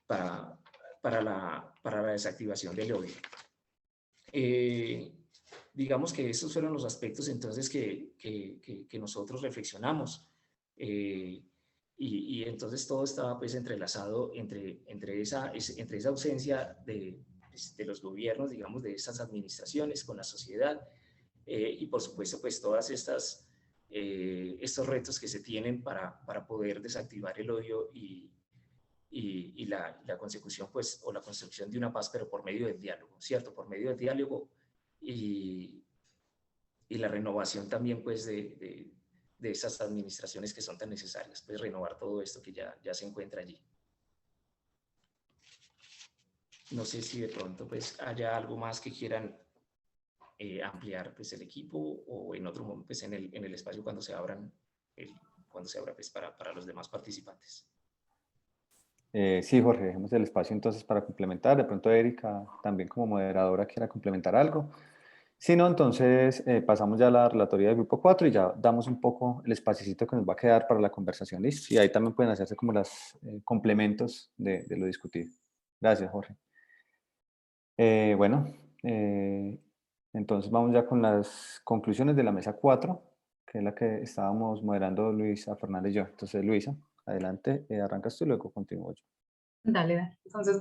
L: para la desactivación del odio. Digamos que estos fueron los aspectos entonces que nosotros reflexionamos. Y entonces todo estaba pues entrelazado entre esa ausencia de los gobiernos, digamos, de estas administraciones con la sociedad, y por supuesto pues todas estos retos que se tienen para poder desactivar el odio y la consecución pues, o la construcción de una paz, pero por medio del diálogo, ¿cierto? Por medio del diálogo y la renovación también pues de esas administraciones que son tan necesarias, pues renovar todo esto que ya se encuentra allí. No sé si de pronto pues haya algo más que quieran ampliar pues el equipo, o en otro momento pues en el espacio cuando se abra pues para los demás participantes.
H: Sí, Jorge, dejemos el espacio entonces para complementar. De pronto Erika también como moderadora quiera complementar algo. Si no, entonces pasamos ya a la relatoría del grupo 4 y ya damos un poco el espacito que nos va a quedar para la conversación, ¿listo? Y ahí también pueden hacerse como los complementos de lo discutido. Gracias, Jorge. Bueno, entonces vamos ya con las conclusiones de la mesa 4, que es la que estábamos moderando Luisa Fernández y yo. Entonces, Luisa, adelante, arrancas tú y luego continúo yo.
B: Dale. Entonces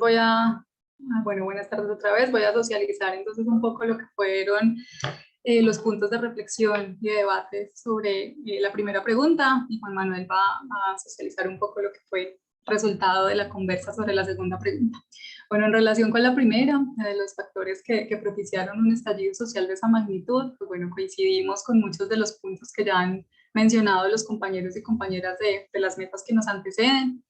B: bueno, buenas tardes otra vez. Voy a socializar entonces un poco lo que fueron los puntos de reflexión y de debate sobre la primera pregunta, y Juan Manuel va a socializar un poco lo que fue el resultado de la conversa sobre la segunda pregunta. Bueno, en relación con la primera, de los factores que propiciaron un estallido social de esa magnitud, pues bueno, coincidimos con muchos de los puntos que ya han mencionado los compañeros y compañeras de las metas que nos anteceden.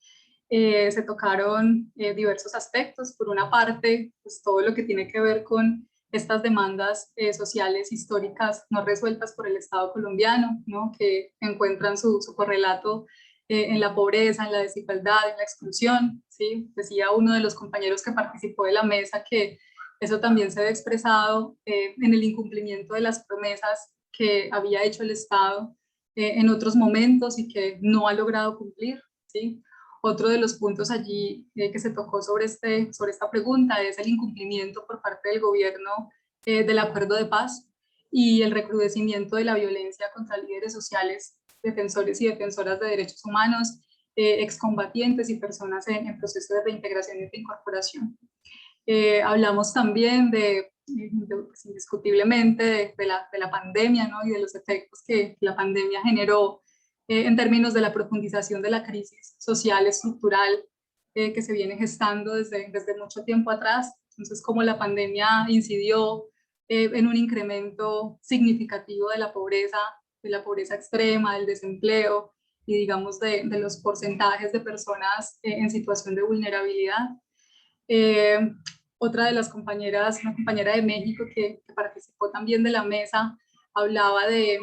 B: Se tocaron diversos aspectos. Por una parte, pues todo lo que tiene que ver con estas demandas sociales históricas no resueltas por el Estado colombiano, ¿no? Que encuentran su correlato en la pobreza, en la desigualdad, en la exclusión, ¿sí? Decía uno de los compañeros que participó de la mesa que eso también se ve expresado en el incumplimiento de las promesas que había hecho el Estado en otros momentos y que no ha logrado cumplir, ¿sí? Otro de los puntos allí que se tocó sobre esta pregunta es el incumplimiento por parte del gobierno del acuerdo de paz y el recrudecimiento de la violencia contra líderes sociales, defensores y defensoras de derechos humanos, excombatientes y personas en proceso de reintegración y reincorporación. Hablamos también pues, indiscutiblemente de la pandemia, ¿no? Y de los efectos que la pandemia generó en términos de la profundización de la crisis social estructural que se viene gestando desde mucho tiempo atrás. Entonces, cómo la pandemia incidió en un incremento significativo de la pobreza extrema, del desempleo y digamos de los porcentajes de personas en situación de vulnerabilidad. Otra de las compañeras, una compañera de México que participó también de la mesa, hablaba de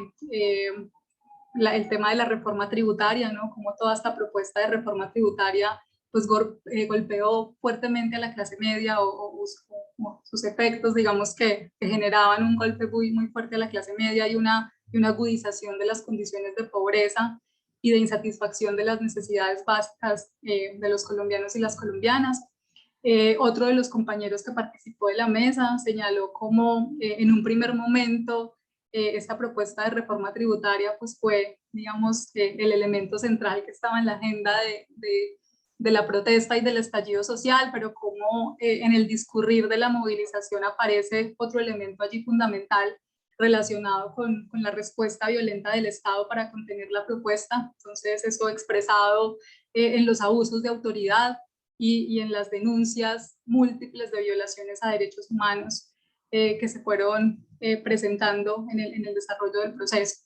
B: el tema de la reforma tributaria, ¿no? Como toda esta propuesta de reforma tributaria pues golpeó fuertemente a la clase media o sus efectos, digamos que generaban un golpe muy fuerte a la clase media y una agudización de las condiciones de pobreza y de insatisfacción de las necesidades básicas de los colombianos y las colombianas. Otro de los compañeros que participó de la mesa señaló cómo en un primer momento esta propuesta de reforma tributaria pues fue, digamos, el elemento central que estaba en la agenda de la protesta y del estallido social, pero como en el discurrir de la movilización aparece otro elemento allí fundamental relacionado con la respuesta violenta del Estado para contener la propuesta. Entonces eso expresado en los abusos de autoridad y en las denuncias múltiples de violaciones a derechos humanos que se fueron presentando en el desarrollo del proceso.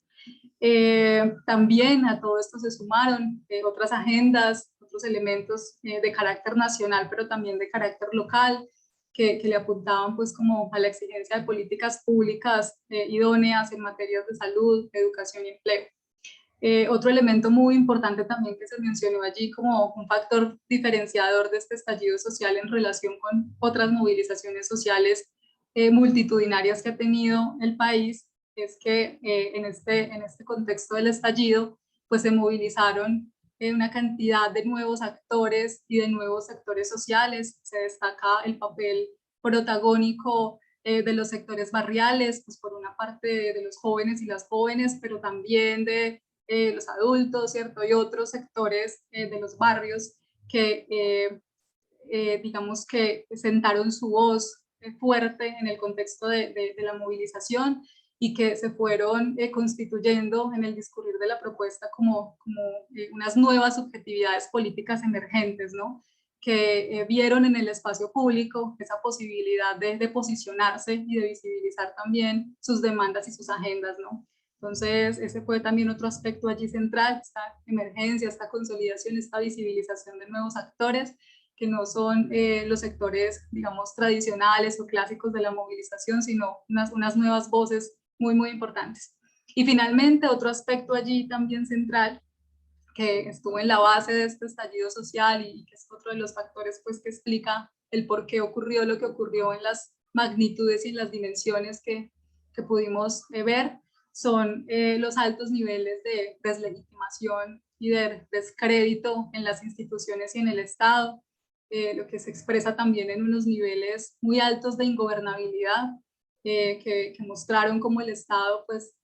B: También a todo esto se sumaron otras agendas, otros elementos de carácter nacional, pero también de carácter local, que le apuntaban pues como a la exigencia de políticas públicas idóneas en materias de salud, educación y empleo. Otro elemento muy importante también que se mencionó allí como un factor diferenciador de este estallido social en relación con otras movilizaciones sociales multitudinarias que ha tenido el país es que en este contexto del estallido pues se movilizaron una cantidad de nuevos actores y de nuevos sectores sociales. Se destaca el papel protagónico de los sectores barriales, pues por una parte de los jóvenes y las jóvenes, pero también de los adultos, ¿cierto? Y otros sectores de los barrios que, digamos que sentaron su voz fuerte en el contexto de la movilización y que se fueron constituyendo en el discurrir de la propuesta como unas nuevas subjetividades políticas emergentes, ¿no? Que vieron en el espacio público esa posibilidad de posicionarse y de visibilizar también sus demandas y sus agendas, ¿no? Entonces, ese fue también otro aspecto allí central, esta emergencia, esta consolidación, esta visibilización de nuevos actores que no son los sectores, digamos, tradicionales o clásicos de la movilización, sino unas nuevas voces muy, muy importantes. Y finalmente, otro aspecto allí también central, que estuvo en la base de este estallido social y que es otro de los factores pues, que explica el por qué ocurrió lo que ocurrió en las magnitudes y en las dimensiones que pudimos ver, son los altos niveles de deslegitimación y de descrédito en las instituciones y en el Estado, lo que se expresa también en unos niveles muy altos de ingobernabilidad, que mostraron cómo el Estado, pues,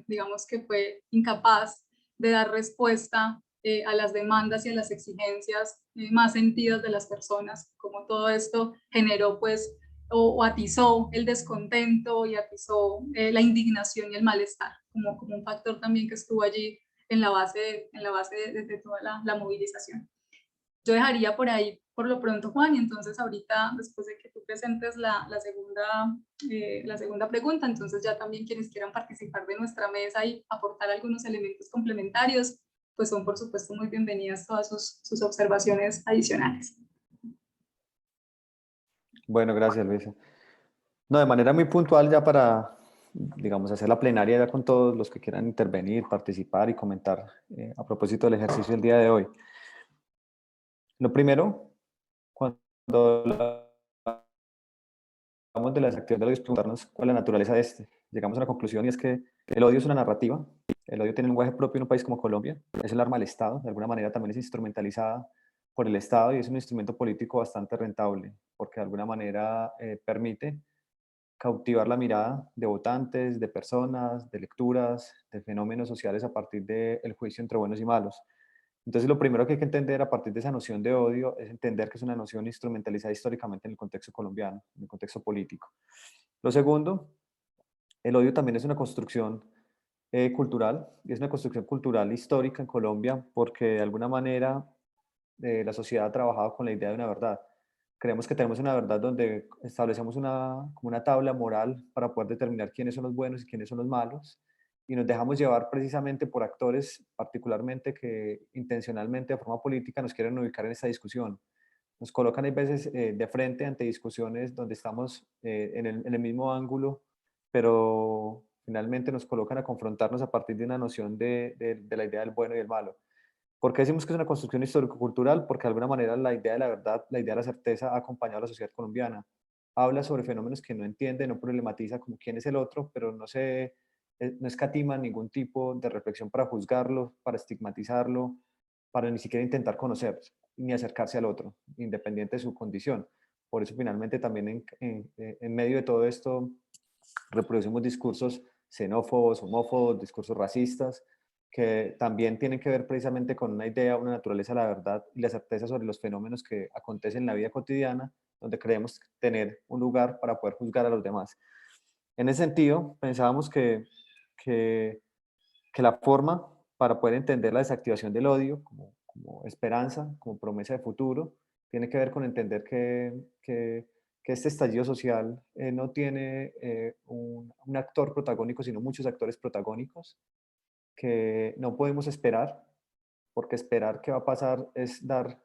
B: digamos que fue incapaz de dar respuesta a las demandas y a las exigencias más sentidas de las personas, como todo esto generó pues o atizó el descontento y atizó la indignación y el malestar, como un factor también que estuvo allí en la base de toda la movilización. Yo dejaría por ahí por lo pronto, Juan, y entonces ahorita, después de que tú presentes la segunda pregunta, entonces ya también quienes quieran participar de nuestra mesa y aportar algunos elementos complementarios, pues son por supuesto muy bienvenidas todas sus observaciones adicionales.
H: Bueno, gracias, Luisa. No, de manera muy puntual ya para, digamos, hacer la plenaria ya con todos los que quieran intervenir, participar y comentar a propósito del ejercicio del día de hoy. Lo primero, cuando hablamos de las actividades del odio, es preguntarnos cuál es la naturaleza de este. Llegamos a una conclusión y es que el odio es una narrativa, el odio tiene un lenguaje propio en un país como Colombia, es el arma del Estado, de alguna manera también es instrumentalizada por el Estado y es un instrumento político bastante rentable, porque de alguna manera permite cautivar la mirada de votantes, de personas, de lecturas, de fenómenos sociales a partir del juicio entre buenos y malos. Entonces, lo primero que hay que entender a partir de esa noción de odio es entender que es una noción instrumentalizada históricamente en el contexto colombiano, en el contexto político. Lo segundo, el odio también es una construcción cultural, y es una construcción cultural histórica en Colombia porque de alguna manera la sociedad ha trabajado con la idea de una verdad. Creemos que tenemos una verdad donde establecemos como una tabla moral para poder determinar quiénes son los buenos y quiénes son los malos, y nos dejamos llevar precisamente por actores, particularmente que intencionalmente de forma política nos quieren ubicar en esta discusión. Nos colocan a veces de frente ante discusiones donde estamos en el mismo ángulo, pero finalmente nos colocan a confrontarnos a partir de una noción de la idea del bueno y del malo. ¿Por qué decimos que es una construcción histórico-cultural? Porque de alguna manera la idea de la verdad, la idea de la certeza ha acompañado a la sociedad colombiana. Habla sobre fenómenos que no entiende, no problematiza como quién es el otro, pero no escatima ningún tipo de reflexión para juzgarlo, para estigmatizarlo, para ni siquiera intentar conocer ni acercarse al otro, independiente de su condición. Por eso finalmente también en medio de todo esto reproducimos discursos xenófobos, homófobos, discursos racistas, que también tienen que ver precisamente con una idea, una naturaleza de la verdad y la certeza sobre los fenómenos que acontecen en la vida cotidiana, donde creemos tener un lugar para poder juzgar a los demás. En ese sentido, pensábamos que la forma para poder entender la desactivación del odio como esperanza, como promesa de futuro, tiene que ver con entender que este estallido social no tiene un actor protagónico, sino muchos actores protagónicos, que no podemos esperar, porque esperar qué va a pasar es dar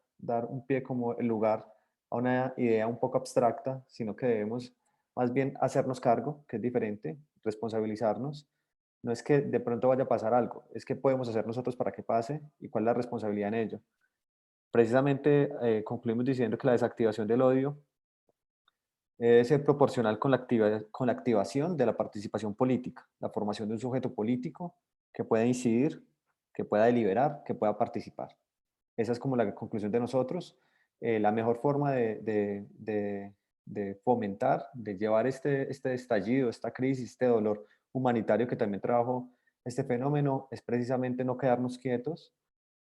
H: un pie como el lugar a una idea un poco abstracta, sino que debemos más bien hacernos cargo, que es diferente, responsabilizarnos No es que de pronto vaya a pasar algo, es que podemos hacer nosotros para que pase y cuál es la responsabilidad en ello. Precisamente concluimos diciendo que la desactivación del odio debe ser proporcional con la activación de la participación política, la formación de un sujeto político que pueda incidir, que pueda deliberar, que pueda participar. Esa es como la conclusión de nosotros. La mejor forma de fomentar, de llevar este estallido, esta crisis, este dolor humanitario que también trajo este fenómeno, es precisamente no quedarnos quietos,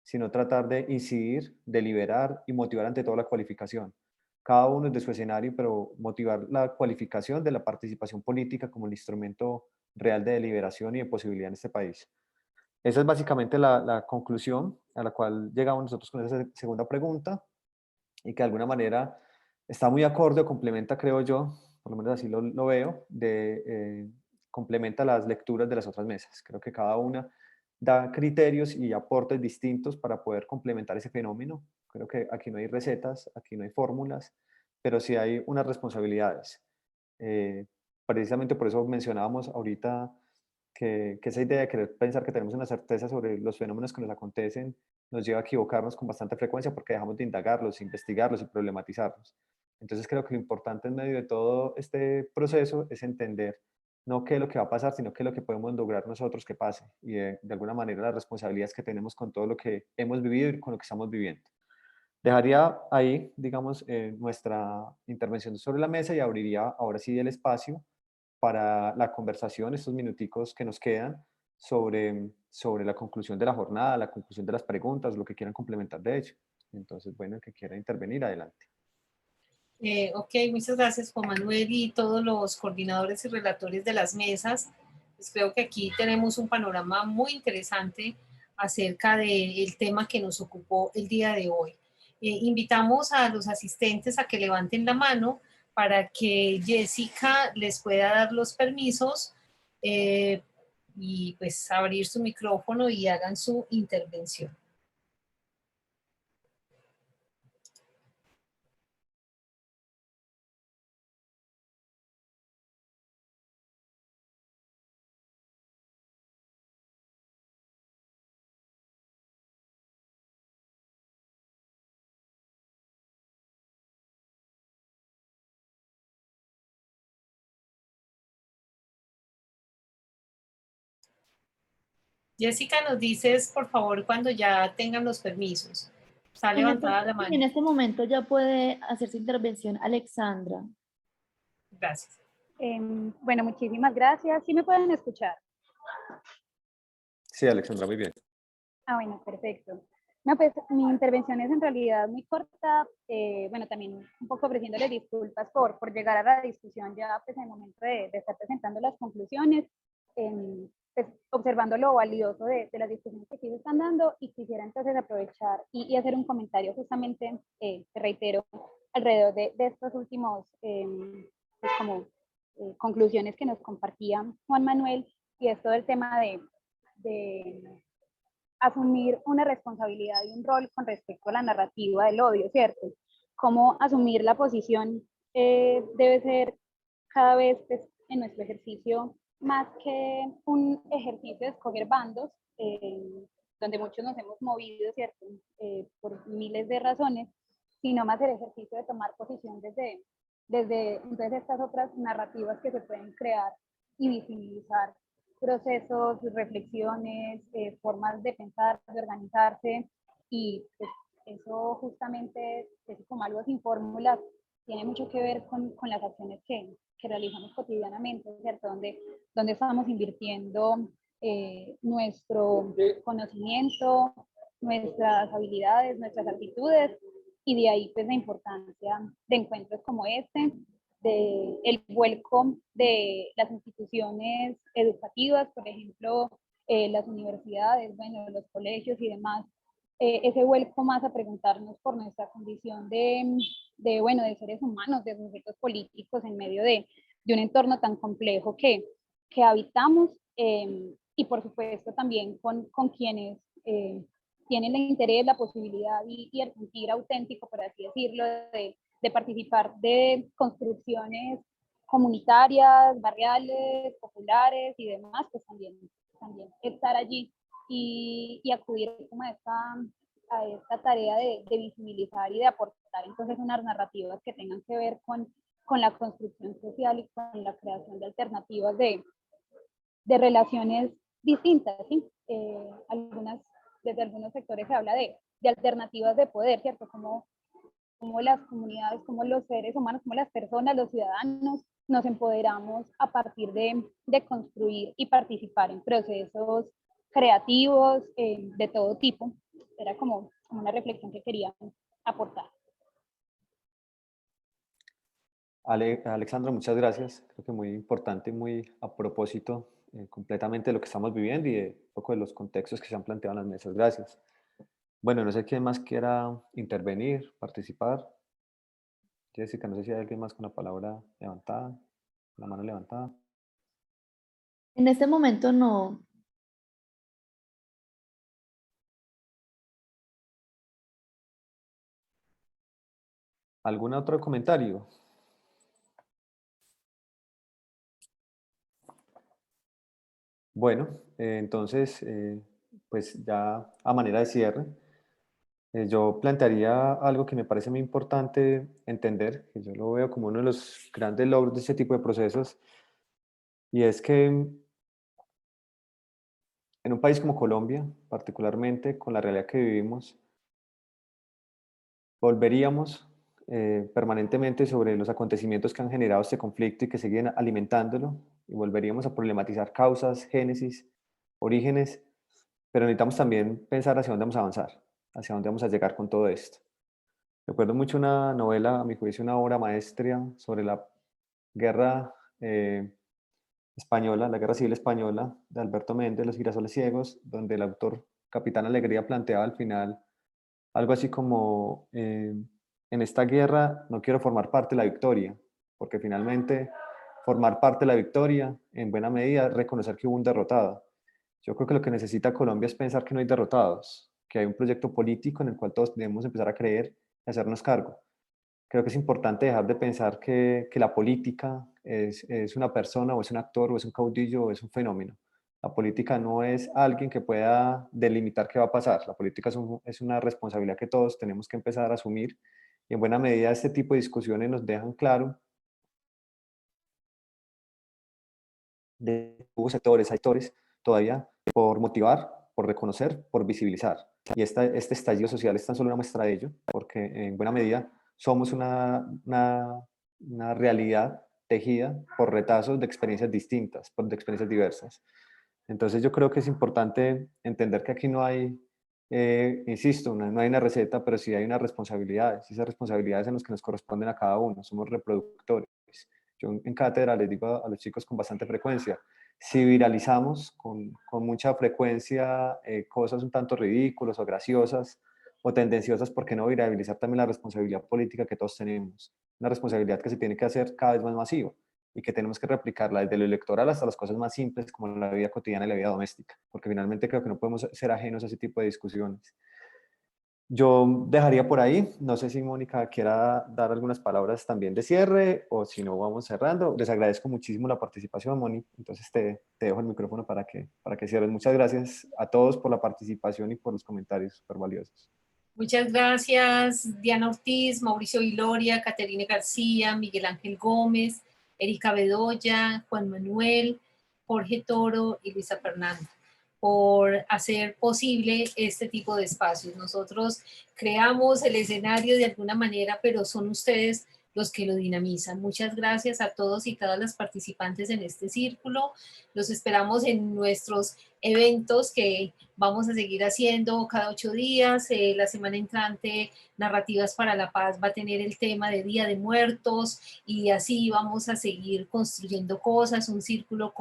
H: sino tratar de incidir, deliberar y motivar ante todo la cualificación. Cada uno desde su escenario, pero motivar la cualificación de la participación política como el instrumento real de deliberación y de posibilidad en este país. Esa es básicamente la conclusión a la cual llegamos nosotros con esa segunda pregunta y que de alguna manera está muy acorde o complementa, creo yo, por lo menos así lo veo, complementa las lecturas de las otras mesas. Creo que cada una da criterios y aportes distintos para poder complementar ese fenómeno. Creo que aquí no hay recetas, aquí no hay fórmulas, pero sí hay unas responsabilidades. Precisamente por eso mencionábamos ahorita que esa idea de querer pensar que tenemos una certeza sobre los fenómenos que nos acontecen nos lleva a equivocarnos con bastante frecuencia porque dejamos de indagarlos, investigarlos y problematizarlos. Entonces creo que lo importante en medio de todo este proceso es entender no qué es lo que va a pasar, sino qué es lo que podemos lograr nosotros que pase y de alguna manera las responsabilidades que tenemos con todo lo que hemos vivido y con lo que estamos viviendo. Dejaría ahí, digamos, nuestra intervención sobre la mesa y abriría ahora sí el espacio para la conversación, estos minuticos que nos quedan sobre la conclusión de la jornada, la conclusión de las preguntas, lo que quieran complementar de ello. Entonces, bueno, el que quiera intervenir, adelante.
A: Ok, muchas gracias Juan Manuel y todos los coordinadores y relatores de las mesas. Pues creo que aquí tenemos un panorama muy interesante acerca del tema que nos ocupó el día de hoy. Invitamos a los asistentes a que levanten la mano para que Jessica les pueda dar los permisos y pues abrir su micrófono y hagan su intervención. Jessica, nos dices, por favor, cuando ya tengan los permisos. Está levantada la mano.
F: En este momento ya puede hacer su intervención Alexandra.
A: Gracias.
M: Bueno, muchísimas gracias. ¿Sí me pueden escuchar?
H: Sí, Alexandra, muy bien.
M: Bueno, perfecto. No, pues mi intervención es en realidad muy corta. Bueno, también un poco ofreciéndole disculpas por llegar a la discusión ya pues en el momento de estar presentando las conclusiones. Pues, observando lo valioso de las discusiones que aquí se están dando y quisiera entonces aprovechar y hacer un comentario justamente, te reitero, alrededor de estos últimos pues como, conclusiones que nos compartía Juan Manuel y es todo el tema de asumir una responsabilidad y un rol con respecto a la narrativa del odio, ¿cierto? Cómo asumir la posición debe ser cada vez pues, en nuestro ejercicio más que un ejercicio de escoger bandos, donde muchos nos hemos movido, ¿cierto? Por miles de razones, sino más el ejercicio de tomar posición desde entonces estas otras narrativas que se pueden crear y visibilizar procesos, reflexiones, formas de pensar, de organizarse y pues, eso justamente, es como algo sin fórmulas, tiene mucho que ver con las acciones que realizamos cotidianamente, ¿cierto? Donde estamos invirtiendo nuestro conocimiento, nuestras habilidades, nuestras actitudes, y de ahí pues la importancia de encuentros como este, de el vuelco de las instituciones educativas, por ejemplo, las universidades, bueno, los colegios y demás, ese vuelco más a preguntarnos por nuestra condición bueno, de seres humanos, de sujetos políticos en medio de un entorno tan complejo que habitamos y por supuesto también con quienes tienen el interés, la posibilidad y el sentir auténtico, por así decirlo, de participar de construcciones comunitarias, barriales, populares y demás, pues también también estar allí y acudir como a esta tarea de visibilizar y de aportar entonces unas narrativas que tengan que ver con la construcción social y con la creación de alternativas de relaciones distintas, ¿sí? Desde algunos sectores se habla de alternativas de poder, ¿cierto? Como las comunidades, como los seres humanos, como las personas, los ciudadanos, nos empoderamos a partir de construir y participar en procesos creativos de todo tipo. Era como una reflexión que quería aportar.
H: Alexandra, muchas gracias. Creo que muy importante, muy a propósito completamente de lo que estamos viviendo y de un poco de los contextos que se han planteado en las mesas. Gracias. Bueno, no sé quién más quiera intervenir, participar. Jessica, no sé si hay alguien más con la palabra levantada, la mano levantada.
F: En este momento no.
H: ¿Algún otro comentario? Bueno, entonces, pues ya a manera de cierre, yo plantearía algo que me parece muy importante entender, que yo lo veo como uno de los grandes logros de este tipo de procesos, y es que en un país como Colombia, particularmente con la realidad que vivimos, volveríamos permanentemente sobre los acontecimientos que han generado este conflicto y que siguen alimentándolo, y volveríamos a problematizar causas, génesis, orígenes, pero necesitamos también pensar hacia dónde vamos a avanzar, hacia dónde vamos a llegar con todo esto. Recuerdo mucho una novela, a mi juicio una obra maestra sobre la guerra española, la guerra civil española de Alberto Méndez, Los girasoles ciegos, donde el autor Capitán Alegría planteaba al final algo así como, en esta guerra no quiero formar parte de la victoria, porque finalmente formar parte de la victoria, en buena medida, es reconocer que hubo un derrotado. Yo creo que lo que necesita Colombia es pensar que no hay derrotados, que hay un proyecto político en el cual todos debemos empezar a creer y hacernos cargo. Creo que es importante dejar de pensar que la política es una persona o es un actor o es un caudillo o es un fenómeno. La política no es alguien que pueda delimitar qué va a pasar. La política es una responsabilidad que todos tenemos que empezar a asumir, y en buena medida este tipo de discusiones nos dejan claro de sectores, hay sectores todavía por motivar, por reconocer, por visibilizar. Y este estallido social es tan solo una muestra de ello, porque en buena medida somos una realidad tejida por retazos de experiencias distintas, de experiencias diversas. Entonces yo creo que es importante entender que aquí no hay, insisto, no hay una receta, pero sí hay unas responsabilidades, y esas responsabilidades en las que nos corresponden a cada uno, somos reproductores. Yo en cátedra les digo a los chicos con bastante frecuencia, si viralizamos con mucha frecuencia cosas un tanto ridículas o graciosas o tendenciosas, ¿por qué no viralizar también la responsabilidad política que todos tenemos? Una responsabilidad que se tiene que hacer cada vez más masiva y que tenemos que replicarla desde lo electoral hasta las cosas más simples como la vida cotidiana y la vida doméstica, porque finalmente creo que no podemos ser ajenos a ese tipo de discusiones. Yo dejaría por ahí, no sé si Mónica quiera dar algunas palabras también de cierre o si no vamos cerrando. Les agradezco muchísimo la participación, Moni, entonces te dejo el micrófono para que cierres. Muchas gracias a todos por la participación y por los comentarios súper valiosos.
A: Muchas gracias, Diana Ortiz, Mauricio Viloria, Caterine García, Miguel Ángel Gómez, Erika Bedoya, Juan Manuel, Jorge Toro y Luisa Fernanda, por hacer posible este tipo de espacios. Nosotros creamos el escenario de alguna manera, pero son ustedes los que lo dinamizan. Muchas gracias a todos y todas las participantes en este círculo. Los esperamos en nuestros eventos que vamos a seguir haciendo cada 8 días. La semana entrante, Narrativas para la Paz va a tener el tema de Día de Muertos, y así vamos a seguir construyendo cosas, un círculo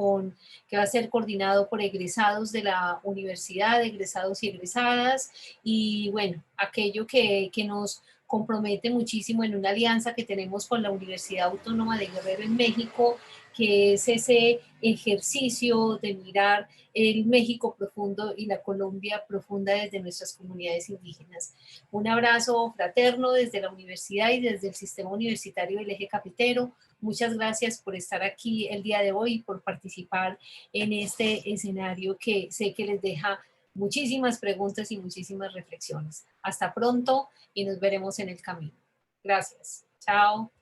A: que va a ser coordinado por egresados de la universidad, egresados y egresadas, y bueno, aquello que nos compromete muchísimo en una alianza que tenemos con la Universidad Autónoma de Guerrero en México, que es ese ejercicio de mirar el México profundo y la Colombia profunda desde nuestras comunidades indígenas. Un abrazo fraterno desde la universidad y desde el sistema universitario del Eje Cafetero. Muchas gracias por estar aquí el día de hoy y por participar en este escenario que sé que les deja muchísimas preguntas y muchísimas reflexiones. Hasta pronto y nos veremos en el camino. Gracias. Chao.